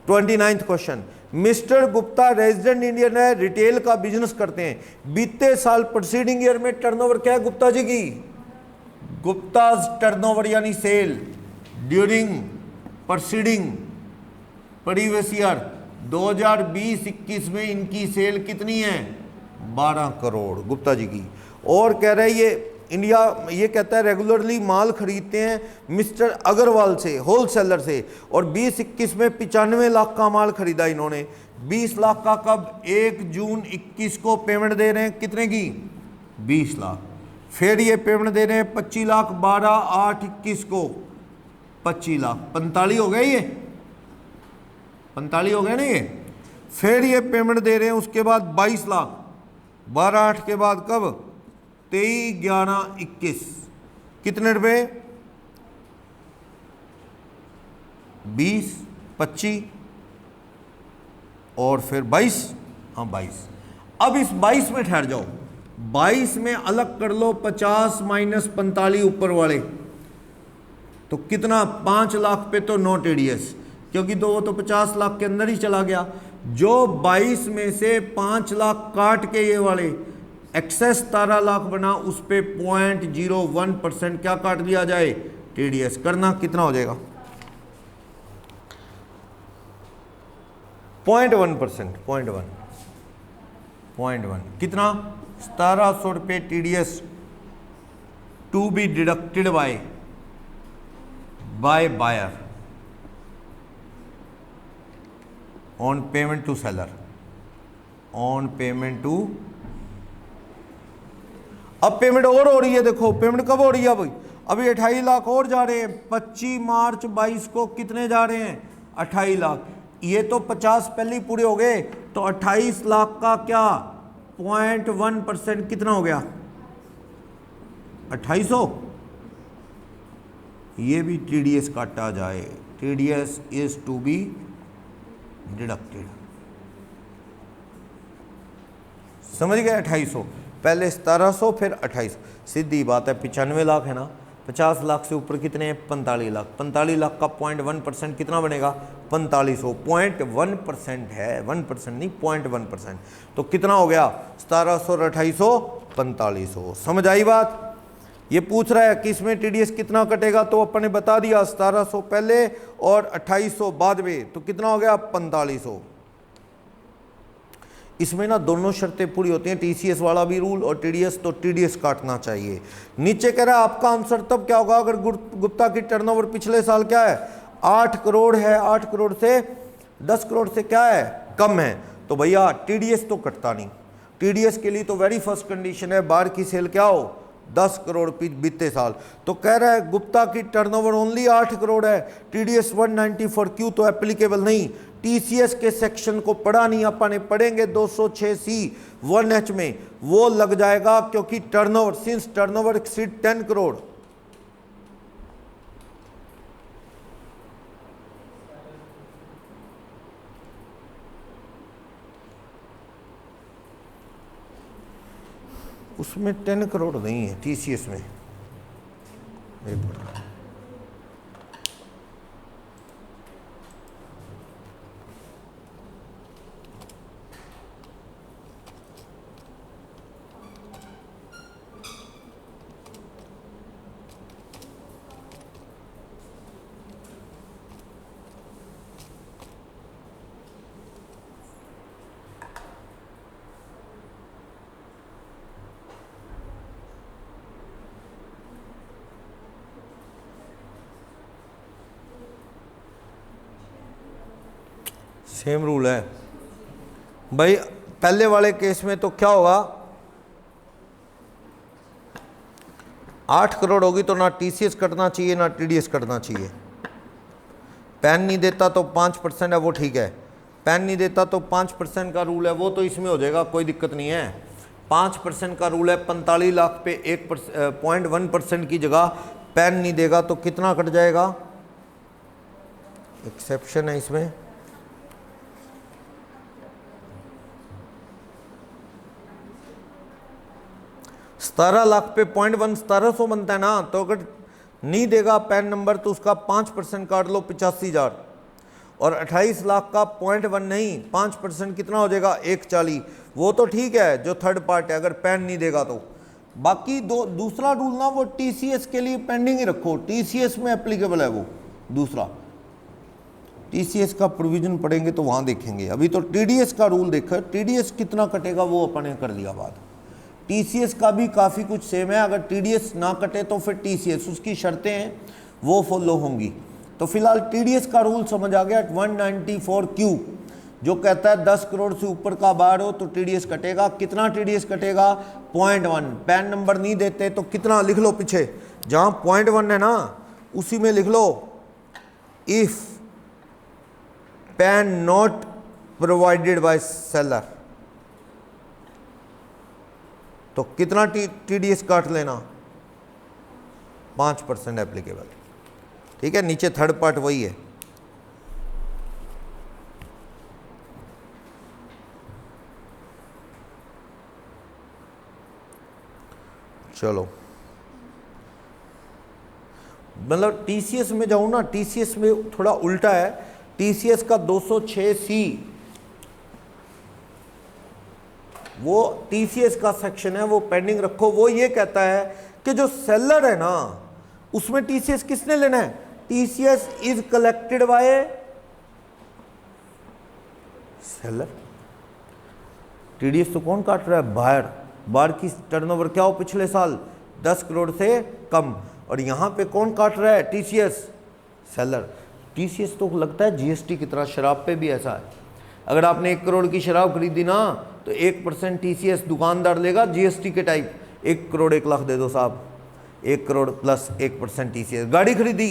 29th question, mister Gupta resident Indian है, रिटेल का बिजनेस करते हैं, बीते साल प्रीसीडिंग ईयर में टर्नओवर क्या है गुप्ता जी की, गुप्ताज टर्नओवर यानी sale during preceding previous year 2020-21 में इनकी सेल कितनी है, 12 करोड़ गुप्ता जी की। और कह रहे हैं ये इंडिया, ये कहता है रेगुलरली माल खरीदते हैं मिस्टर अग्रवाल से, होलसेलर से, और 20-21 में 95 लाख का माल खरीदा इन्होंने। 20 लाख का कब, 1 जून 21 को पेमेंट दे रहे हैं, कितने की, 20 लाख। फिर ये पेमेंट दे रहे हैं 25 लाख 12/8/21 को, 25 लाख, 45 हो गए, ये 45 हो गए ना ये। फिर ये पेमेंट दे रहे हैं उसके बाद 22 लाख 12/8 के बाद कब, 23/11/21, कितने रुपए, 20, 25 और फिर 22, हाँ 22। अब इस 22 में ठहर जाओ, 22 में अलग कर लो 50 - 45 ऊपर वाले, तो कितना, 5 लाख पे तो नो टीडीएस, क्योंकि वो तो 50 लाख के अंदर ही चला गया। जो 22 में से 5 लाख काट के ये वाले एक्सेस 17 लाख बना, उस पे 0.01% क्या काट दिया जाए, टीडीएस। करना कितना हो जाएगा, 0.1%, 0.1 कितना, 1700 रुपये TDS to be deducted by buyer on payment to seller, on payment to. अब पेमेंट और हो रही है, देखो पेमेंट कब हो रही है भाई, अभी 28 लाख और जा रहे हैं। 25 मार्च 22 को कितने जा रहे हैं? 28 लाख। ये तो 50 पहले ही पूरे हो गए, तो 28 लाख का क्या 0.1% कितना हो गया? 2800। ये भी टीडीएस काटा जाए, TDS is to be deducted. समझ गए? 2800 पहले 1700 फिर 2800। सीधी बात है, 95 लाख है ना, 50 लाख से ऊपर कितने हैं? 45 लाख। 45 लाख का 0.1% कितना बनेगा? 4500। 0.1% है, 1% नहीं, 0.1%। तो कितना हो गया? 1700 और 2800 4500। समझ आई बात? ये पूछ रहा है कि इसमें टीडीएस कितना कटेगा, तो अपन ने बता दिया 1700 पहले और 2800 बाद में, तो कितना हो गया? 4500। इसमें ना दोनों शर्तें पूरी होती हैं, टीसीएस वाला भी रूल और टीडीएस, तो टीडीएस काटना चाहिए। नीचे कह रहा है आपका आंसर तब क्या होगा अगर गुप्ता की टर्नओवर पिछले साल क्या है? 8 करोड़ है। 8 करोड़ से 10 करोड़ से क्या है? कम है। तो भैया टीडीएस तो कटता नहीं। टीडीएस के लिए तो वेरी फर्स्ट कंडीशन है बार की सेल क्या हो? 10 करोड़ बीते साल। तो कह रहा है गुप्ता की टर्नओवर ओनली 8 करोड़ है, टीडीएस 194 क्यू तो एप्लीकेबल नहीं। टीसीएस के सेक्शन को पढ़ा नहीं, अपन ने पढ़ेंगे 206C 1H में, वो लग जाएगा क्योंकि turnover, since turnover exceed 10 crore. उसमें 10 करोड़ नहीं है टीसीएस में। सेम रूल है भाई। पहले वाले केस में तो क्या होगा? 8 करोड़ होगी तो ना टीसीएस कटना चाहिए ना टीडीएस कटना चाहिए। पैन नहीं देता तो 5% है, वो ठीक है। पैन नहीं देता तो 5% का रूल है, वो तो इसमें हो जाएगा, कोई दिक्कत नहीं है। 5% का रूल है, 45 लाख पे 0.1% की जगह पैन नहीं देगा तो कितना कट जाएगा? एक्सेप्शन है इसमें। ₹17 लाख पे 0.1 1700 बनता है ना, तो अगर नहीं देगा पैन नंबर तो उसका 5% काट लो 85,000। और 28 लाख का 0.1 नहीं 5% कितना हो जाएगा? 140। वो तो ठीक है जो थर्ड पार्ट है, अगर पैन नहीं देगा तो। बाकी दूसरा रूल ना वो टीसीएस के लिए पेंडिंग ही रखो, टीसीएस में एप्लीकेबल है वो दूसरा। टीसीएस का प्रोविजन पढ़ेंगे तो वहाँ देखेंगे, अभी तो टीडीएस का रूल देखा। टीडीएस कितना कटेगा वो अपन ने कर लिया बात। टीसीएस का भी काफ़ी कुछ सेम है, अगर टीडीएस ना कटे तो फिर टीसीएस, उसकी शर्तें हैं वो फॉलो होंगी। तो फिलहाल टीडीएस का रूल समझ आ गया। 194Q जो कहता है 10 करोड़ से ऊपर का बार हो तो टीडीएस कटेगा। कितना टीडीएस कटेगा? 0.1। पैन नंबर नहीं देते तो कितना लिख लो पीछे, जहाँ 0.1 है ना उसी में लिख लो if PAN not provided by seller. तो कितना टीडीएस काट लेना? 5% एप्लीकेबल। ठीक है, नीचे थर्ड पार्ट वही है। चलो, मतलब टीसीएस में जाऊं ना, टीसीएस में थोड़ा उल्टा है। टीसीएस का 206C वो टीसीएस का सेक्शन है, वो पेंडिंग रखो। वो ये कहता है कि जो सेलर है ना उसमें टीसीएस किसने लेना है? TCS is collected by seller. TDS तो कौन काट रहा है? बायर। बायर की टर्नओवर क्या हो पिछले साल? 10 करोड़ से कम। और यहां पे कौन काट रहा है? TCS, seller. टीसीएस तो लगता है जीएसटी की तरह, शराब पे भी ऐसा है। अगर आपने 1 करोड़ की शराब खरीदी ना तो 1% टीसीएस दुकानदार लेगा जीएसटी के टाइप। 1 करोड़ 1 लाख दे दो साहब, 1 करोड़ प्लस 1% TCS। गाड़ी खरीदी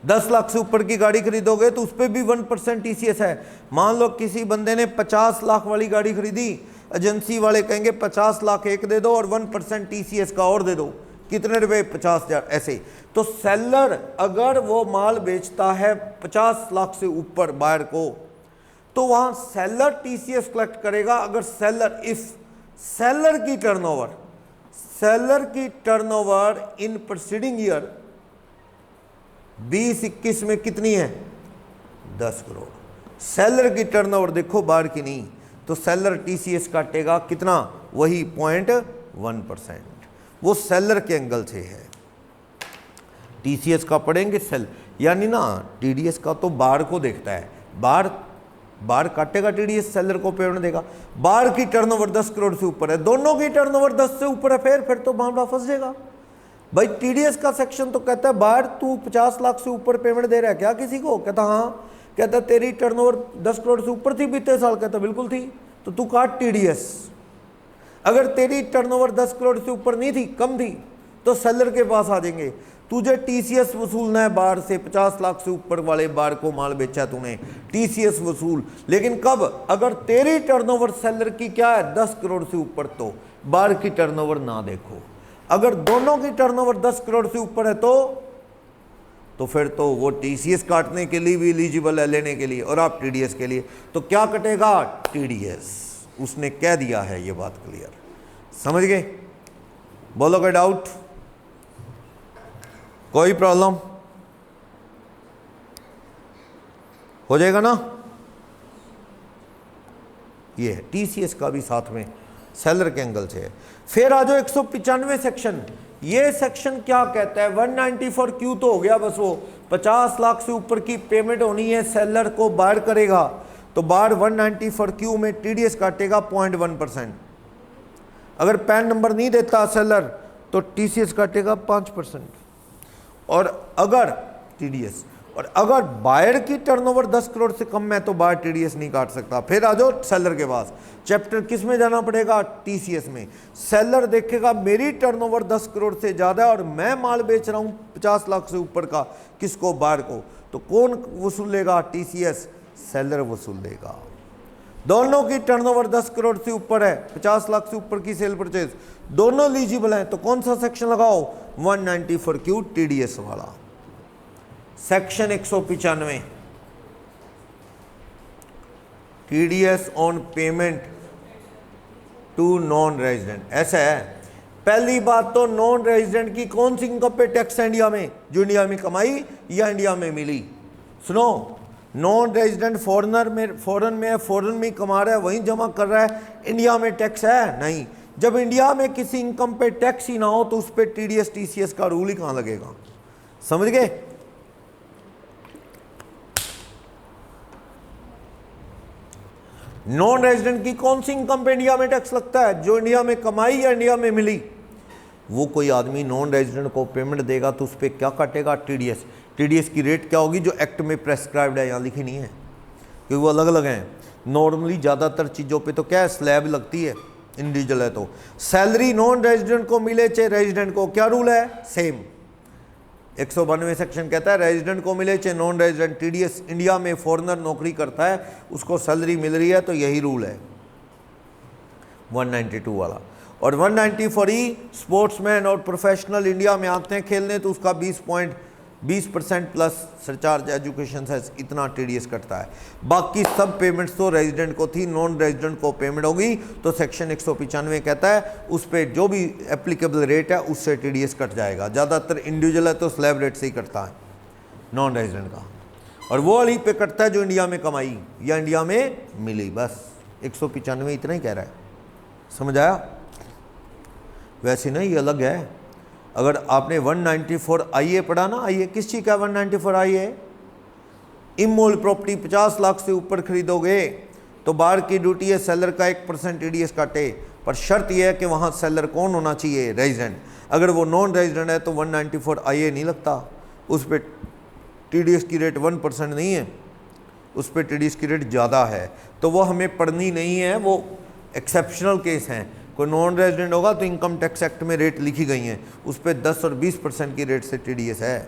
10 लाख से ऊपर की गाड़ी खरीदोगे तो उस पर भी 1% TCS है। मान लो किसी बंदे ने 50 लाख वाली गाड़ी खरीदी, एजेंसी वाले कहेंगे 50 लाख एक दे दो और 1% TCS का और दे दो, कितने रुपए? 50,000। ऐसे तो सेलर अगर वो माल बेचता है 50 लाख से ऊपर बायर को, तो वहां सेलर TCS कलेक्ट करेगा। अगर सेलर इफ सेलर की टर्नओवर इन प्रीसीडिंग ईयर 20-21 में कितनी है? 10 करोड़। सेलर की टर्नओवर देखो बाहर की नहीं, तो सेलर TCS काटेगा कितना? वही 0.1%। वो सेलर के एंगल से है। TCS का पढ़ेंगे सेल, यानी ना TDS का तो बाहर को देखता है, बाहर काटेगा TDS, सेलर को पेमेंट देगा। बाहर की टर्नओवर 10 करोड़ से ऊपर है, दोनों की टर्नओवर 10 से ऊपर है, फिर तो मामला फंस जाएगा भाई। TDS का सेक्शन तो कहता है बाहर तू 50 लाख से ऊपर पेमेंट दे रहा है क्या किसी को? कहता हाँ। कहता तेरी टर्नओवर 10 करोड़ से ऊपर थी बीते साल? कहता बिल्कुल थी। तो तू काट TDS। अगर तेरी टर्नओवर 10 करोड़ से ऊपर नहीं थी, कम थी, तो सेलर के पास आ जाएंगे। तुझे TCS वसूलना है बाहर से, 50 लाख से ऊपर वाले बाहर को माल बेचा तूने, TCS वसूल। लेकिन कब? अगर तेरी टर्नओवर सेलर की क्या है? 10 करोड़ से ऊपर, तो बाहर की टर्नओवर ना देखो। अगर दोनों की टर्नओवर 10 करोड़ से ऊपर है तो फिर तो वो TCS काटने के लिए भी एलिजिबल है लेने के लिए, और आप TDS के लिए। तो क्या कटेगा? TDS। उसने कह दिया है, ये बात क्लियर, समझ गए? बोलो कोई डाउट, कोई प्रॉब्लम? हो जाएगा ना? ये है TCS का भी साथ में सेलर के एंगल से है। फिर आ जाओ 195 सेक्शन। ये सेक्शन क्या कहता है? 194Q तो हो गया बस, वो 50 लाख से ऊपर की पेमेंट होनी है, सेलर को बाहर करेगा, तो बाहर 194Q में TDS काटेगा 0.1%। अगर पैन नंबर नहीं देता सेलर तो TCS काटेगा 5%। और अगर TDS, और अगर बायर की टर्नओवर 10 करोड़ से कम है तो बायर TDS नहीं काट सकता। फिर आ जाओ सेलर के पास। चैप्टर किस में जाना पड़ेगा? TCS में। सेलर देखेगा मेरी टर्नओवर 10 करोड़ से ज़्यादा है और मैं माल बेच रहा हूँ 50 लाख से ऊपर का, किसको? बायर को। तो कौन वसूलेगा? TCS, सेलर वसूल देगा। दोनों की टर्नओवर 10 करोड़ से ऊपर है, 50 लाख से ऊपर की सेल परचेज, दोनों एलिजिबल हैं, तो कौन सा सेक्शन लगाओ? 194Q TDS वाला। Section 195 TDS on payment to non resident. ऐसा है, पहली बात तो नॉन रेजिडेंट की कौन सी इनकम पे टैक्स है इंडिया में? जो इंडिया में कमाई या इंडिया में मिली। सुनो, नॉन रेजिडेंट फॉरेनर में, फॉरेन में है, फॉरेन में कमा रहा है, वहीं जमा कर रहा है, इंडिया में टैक्स है? नहीं। जब इंडिया में किसी इनकम पे टैक्स ही ना हो तो उस पर TDS TCS का रूल ही कहां लगेगा? समझ गए? नॉन रेजिडेंट की कौन सी इनकम पे इंडिया में टैक्स लगता है? जो इंडिया में कमाई या इंडिया में मिली। वो कोई आदमी नॉन रेजिडेंट को पेमेंट देगा तो उस पर क्या काटेगा? TDS। TDS की रेट क्या होगी? जो एक्ट में प्रेस्क्राइब्ड है, यहाँ लिखी नहीं है क्योंकि वो अलग अलग हैं। नॉर्मली ज़्यादातर चीज़ों पे तो क्या है? स्लैब लगती है, इंडिविजुअल है तो। सैलरी नॉन रेजिडेंट को मिले चाहे रेजिडेंट को, क्या रूल है? सेम। 192 सेक्शन कहता है रेजिडेंट को मिले चाहे नॉन रेजिडेंट, TDS इंडिया में फॉरेनर नौकरी करता है उसको सैलरी मिल रही है, तो यही रूल है 192 वाला। और 194E स्पोर्ट्समैन और प्रोफेशनल इंडिया में आते हैं खेलने तो उसका 20% प्लस सरचार्ज एजुकेशन से इतना TDS कटता है। बाकी सब पेमेंट्स तो रेजिडेंट को थी, नॉन रेजिडेंट को पेमेंट होगी तो सेक्शन 195 कहता है उस पर जो भी एप्लीकेबल रेट है उससे TDS कट जाएगा। ज़्यादातर इंडिविजुअल है तो स्लैब रेट से ही कटता है नॉन रेजिडेंट का, और वो वाली पे कटता है जो इंडिया में कमाई या इंडिया में मिली। बस 195 इतना ही कह रहा है, समझ आया? वैसे नहीं, ये अलग है। अगर आपने 194 IA पढ़ा ना, IA किस चीज़ का 194 IA? इमोल प्रॉपर्टी 50 लाख से ऊपर खरीदोगे तो बाहर की ड्यूटी है सेलर का 1% TDS काटे, पर शर्त यह है कि वहाँ सेलर कौन होना चाहिए? रेजिडेंट। अगर वो नॉन रेजिडेंट है तो 194 IA नहीं लगता, उस पर TDS की रेट 1% नहीं है, उस पर TDS की रेट ज़्यादा है, तो वो हमें पढ़नी नहीं है, वो एक्सेप्शनल केस हैं। कोई नॉन रेजिडेंट होगा तो इनकम टैक्स एक्ट में रेट लिखी गई हैं, उस पर 10 और 20% की रेट से टीडीएस है।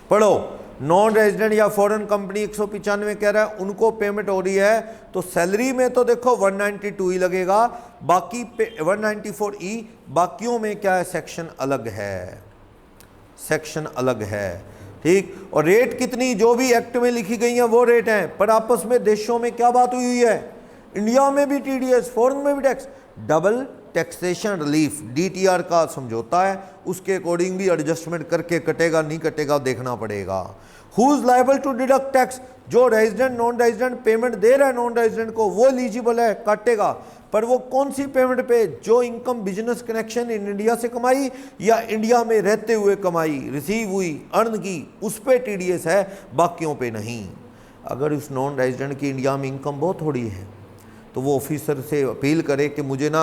पढ़ो, नॉन रेजिडेंट या फॉरेन कंपनी 195 कह रहा है उनको पेमेंट हो रही है, तो सैलरी में तो देखो 192 ही लगेगा, बाकी 194E, बाकियों में क्या है, सेक्शन अलग है, सेक्शन अलग है, ठीक। और रेट कितनी जो भी एक्ट में लिखी गई है वो रेट है, पर आपस में देशों में क्या बात हुई है, इंडिया में भी टीडीएस, फॉरेन में भी tax, double taxation relief DTR का समझौता है, उसके अकॉर्डिंग भी एडजस्टमेंट करके कटेगा नहीं कटेगा देखना पड़ेगा। Who is liable to deduct tax, जो रेजिडेंट नॉन रेजिडेंट पेमेंट दे रहा है नॉन रेजिडेंट को वो एलिजिबल है, काटेगा, पर वो कौन सी पेमेंट पे, जो income business connection in India से कमाई या इंडिया में रहते हुए कमाई, रिसीव हुई, अर्न की, उस पे टीडीएस है, बाकियों पे नहीं। अगर उस नॉन रेजिडेंट की इंडिया में इनकम बहुत थोड़ी है तो वो ऑफिसर से अपील करे कि मुझे ना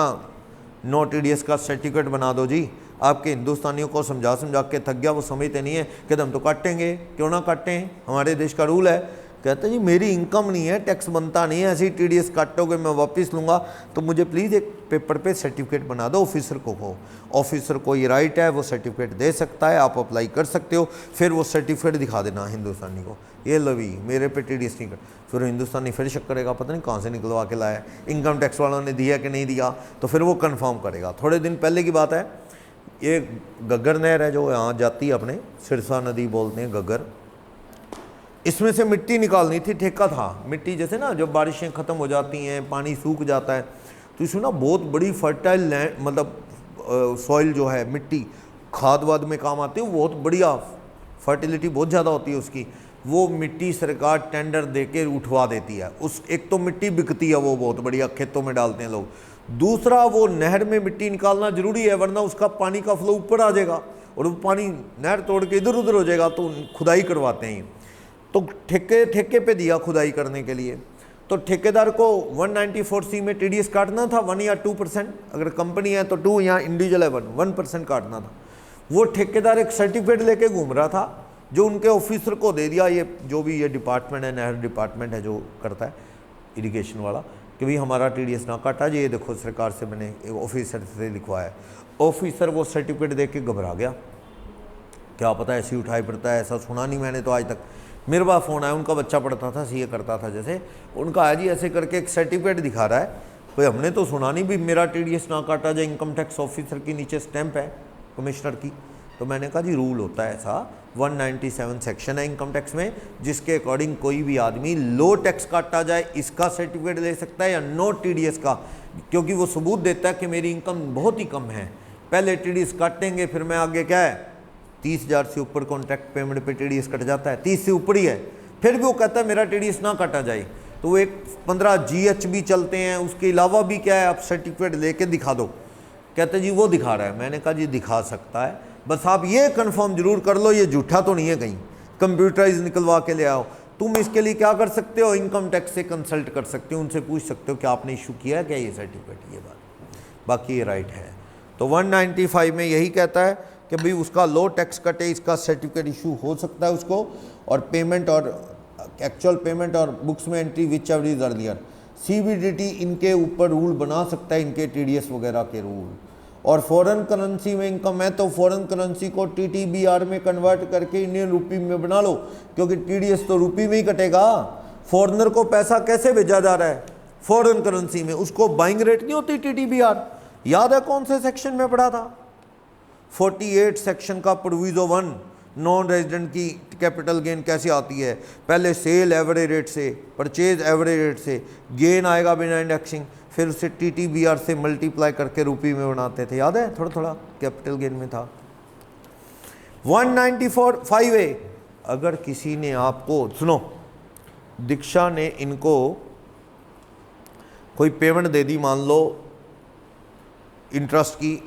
नो टीडीएस का सर्टिफिकेट बना दो जी। आपके हिंदुस्तानियों को समझा समझा के थक गया, वो समझते नहीं है कि हम तो काटेंगे, क्यों ना काटें, हमारे देश का रूल है। कहते हैं जी मेरी इनकम नहीं है, टैक्स बनता नहीं है, ऐसे ही टीडीएस काटोगे मैं वापस लूँगा, तो मुझे प्लीज़ एक पेपर पे सर्टिफिकेट बना दो। ऑफिसर को कहो, ऑफिसर को ये राइट है, वो सर्टिफिकेट दे सकता है, आप अप्लाई कर सकते हो, फिर वो सर्टिफिकेट दिखा देना हिंदुस्तानी को, ये लो भी मेरे पे टीडीएस नहीं कर, फिर हिंदुस्तानी फिर शक करेगा पता नहीं कहाँ से निकलवा के लाया, इनकम टैक्स वालों ने दिया कि नहीं दिया, तो फिर वो कन्फर्म करेगा। थोड़े दिन पहले की बात है, ये गग्गर नहर है जो यहाँ जाती है, अपने सिरसा नदी बोलते हैं गग्गर, इसमें से मिट्टी निकालनी थी, ठेका था। मिट्टी जैसे ना जब बारिशें ख़त्म हो जाती हैं, पानी सूख जाता है, तो इसमें ना बहुत बड़ी फर्टाइल लैंड, मतलब सॉइल जो है, मिट्टी खाद वाद में काम आती है, बहुत बढ़िया फर्टिलिटी बहुत ज़्यादा होती है उसकी, वो मिट्टी सरकार टेंडर दे के उठवा देती है। उस एक तो मिट्टी बिकती है, वो बहुत बढ़िया खेतों में डालते हैं लोग, दूसरा वो नहर में मिट्टी निकालना जरूरी है, वरना उसका पानी का फ्लो ऊपर आ जाएगा और वो पानी नहर तोड़ के इधर उधर हो जाएगा, तो खुदाई करवाते हैं। तो ठेके पे दिया खुदाई करने के लिए, तो ठेकेदार को 194C में टीडीएस काटना था 1 या 2%, अगर कंपनी है तो 2 या इंडिविजुअल है 1% काटना था। वो ठेकेदार एक सर्टिफिकेट लेके घूम रहा था, जो उनके ऑफिसर को दे दिया, ये जो भी ये डिपार्टमेंट है, नहर डिपार्टमेंट है जो करता है इरिगेशन वाला, कि भाई हमारा टीडीएस ना काटा जी, ये देखो सरकार से मैंने एक ऑफिसर से लिखवाया। ऑफिसर वो सर्टिफिकेट देख के घबरा गया, क्या पता ऐसे ही उठाई पड़ता है, ऐसा सुना नहीं मैंने तो आज तक। मेरे पास फ़ोन आया, उनका बच्चा पढ़ता था, सीए करता था, जैसे उनका आया जी ऐसे करके एक सर्टिफिकेट दिखा रहा है, कोई हमने तो सुना नहीं भी मेरा टीडीएस ना काटा जाए, इनकम टैक्स ऑफिसर की नीचे स्टैंप है कमिश्नर की। तो मैंने कहा जी रूल होता है ऐसा, 197 सेक्शन है इनकम टैक्स में, जिसके अकॉर्डिंग कोई भी आदमी लो टैक्स काटा जाए इसका सर्टिफिकेट ले सकता है या नो टीडीएस का, क्योंकि वो सबूत देता है कि मेरी इनकम बहुत ही कम है। पहले टीडीएस काटेंगे, फिर मैं आगे क्या है 30,000 से ऊपर कॉन्ट्रैक्ट पेमेंट पे टीडीएस कट जाता है, 30 से ऊपर ही है, फिर भी वो कहता है मेरा टीडीएस ना काटा जाए, तो वो एक 15 GH भी चलते हैं, उसके अलावा भी क्या है आप सर्टिफिकेट लेके दिखा दो। कहते जी वो दिखा रहा है, मैंने कहा जी दिखा सकता है, बस आप ये कंफर्म जरूर कर लो ये झूठा तो नहीं है, कहीं कंप्यूटराइज निकलवा के ले आओ। तुम इसके लिए क्या कर सकते हो, इनकम टैक्स से कंसल्ट कर सकते हो, उनसे पूछ सकते हो कि आपने इशू किया है क्या ये सर्टिफिकेट, ये बात, बाकी ये राइट है। तो 195 में यही कहता है कि भाई उसका लो टैक्स कटे, इसका सर्टिफिकेट इशू हो सकता है उसको, और पेमेंट और एक्चुअल पेमेंट और बुक्स में entry which ever is earlier, CBDT इनके ऊपर रूल बना सकता है, इनके TDS वगैरह के रूल। और फॉरेन करेंसी में इनकम है तो फॉरेन करेंसी को TTBR में कन्वर्ट करके इंडियन रुपी में बना लो, क्योंकि TDS तो रुपी में ही कटेगा। फॉरेनर को पैसा कैसे भेजा जा रहा है, फॉरेन करेंसी में, उसको बाइंग रेट नहीं होती TTBR, याद है कौन से सेक्शन में पढ़ा था, 48 सेक्शन का प्रोविजो 1, नॉन रेजिडेंट की कैपिटल गेन कैसे आती है, पहले सेल एवरेज रेट से, परचेज एवरेज रेट से, गेन आएगा बिना इंडेक्सिंग, फिर उसे TTBR से मल्टीप्लाई करके रुपी में बनाते थे, याद है थोड़ा थोड़ा कैपिटल गेन में था। 194(5)(a), अगर किसी ने आपको, सुनो, दीक्षा ने इनको कोई पेमेंट दे दी, मान लो इंटरेस्ट की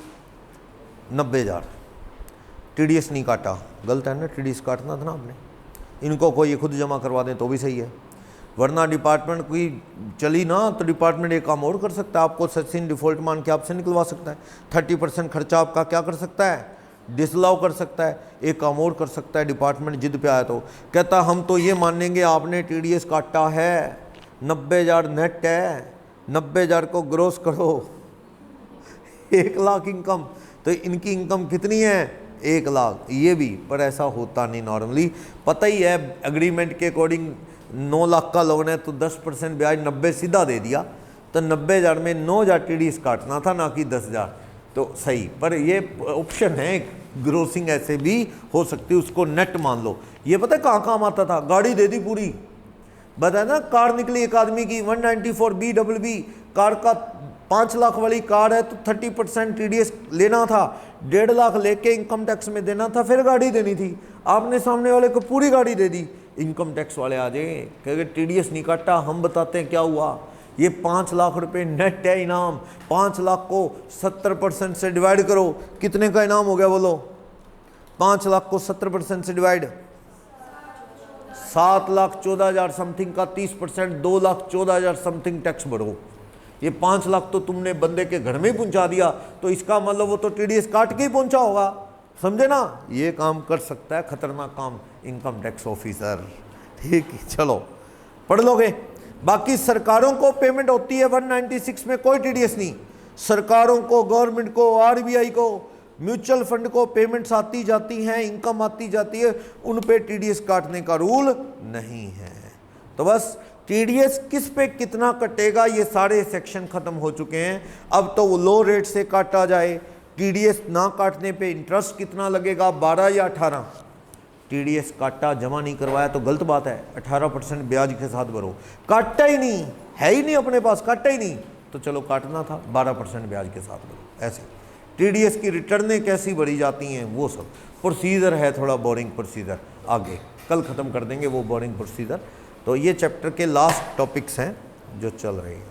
90,000, TDS नहीं काटा, गलत है ना, TDS काटना था ना आपने, इनको कोई खुद जमा करवा दें तो भी सही है, वरना डिपार्टमेंट कोई चली ना तो डिपार्टमेंट एक काम और कर सकता है, आपको सचिन डिफ़ॉल्ट मान के आपसे निकलवा सकता है, 30% खर्चा आपका क्या कर सकता है, डिसअलाउ कर सकता है, एक काम और कर सकता है, डिपार्टमेंट जिद पे आया तो कहता हम तो ये मानेंगे आपने TDS काटा है, 90,000 नेट है, 90,000 को ग्रोस करो, 1 लाख इनकम, तो इनकी इनकम कितनी है 1 लाख, ये भी, पर ऐसा होता नहीं नॉर्मली। पता ही है एग्रीमेंट के अकॉर्डिंग 9 लाख का लोन है तो 10% ब्याज 90 सीधा दे दिया, तो 90,000 में 9,000 TDS काटना था, ना कि 10,000, तो सही। पर ये ऑप्शन है, ग्रोसिंग ऐसे भी हो सकती है, उसको नेट मान लो। ये पता है कहाँ काम आता था, गाड़ी दे दी पूरी, बताया ना, कार निकली एक आदमी की 194 BWB कार का 5 लाख वाली कार है तो 30% TDS लेना था, 1.5 लाख लेके इनकम टैक्स में देना था, फिर गाड़ी देनी थी। आपने सामने वाले को पूरी गाड़ी दे दी, इनकम टैक्स वाले आ जाए कहेंगे TDS नहीं काटा, हम बताते हैं क्या हुआ। ये 5 लाख रुपए नेट है इनाम, 5 लाख को 70% से डिवाइड करो, कितने का इनाम हो गया बोलो? 5 लाख को 70% से डिवाइड, 7,14,000 समथिंग का 30%, 2,14,000 समथिंग टैक्स भरो। ये 5 लाख तो तुमने बंदे के घर में ही पहुंचा दिया, तो इसका मतलब वो तो TDS काट के ही पहुंचा होगा, समझे ना? ये काम कर सकता है, खतरनाक काम, इनकम टैक्स ऑफिसर। ठीक, चलो पढ़ लोगे। बाकी सरकारों को पेमेंट होती है 196 में, कोई TDS नहीं। सरकारों को, गवर्नमेंट को, RBI को, म्यूचुअल फंड को पेमेंट्स आती जाती हैं, इनकम आती जाती है, उन पे TDS काटने का रूल नहीं है। तो बस TDS किस पे कितना कटेगा ये सारे सेक्शन खत्म हो चुके हैं। अब तो वो लो रेट से काटा जाए, TDS ना काटने पे इंटरेस्ट कितना लगेगा, 12 या 18। TDS काटा, जमा नहीं करवाया तो गलत बात है, 18% ब्याज के साथ भरो। काटा ही नहीं है, ही नहीं अपने पास, काटा ही नहीं तो चलो काटना था, 12% ब्याज के साथ भरो। ऐसे TDS की रिटर्नें कैसी भरी जाती हैं, वो सब प्रोसीजर है, थोड़ा बोरिंग प्रोसीजर, आगे कल ख़त्म कर देंगे वो बोरिंग प्रोसीजर। तो ये चैप्टर के लास्ट टॉपिक्स हैं जो चल रहे हैं।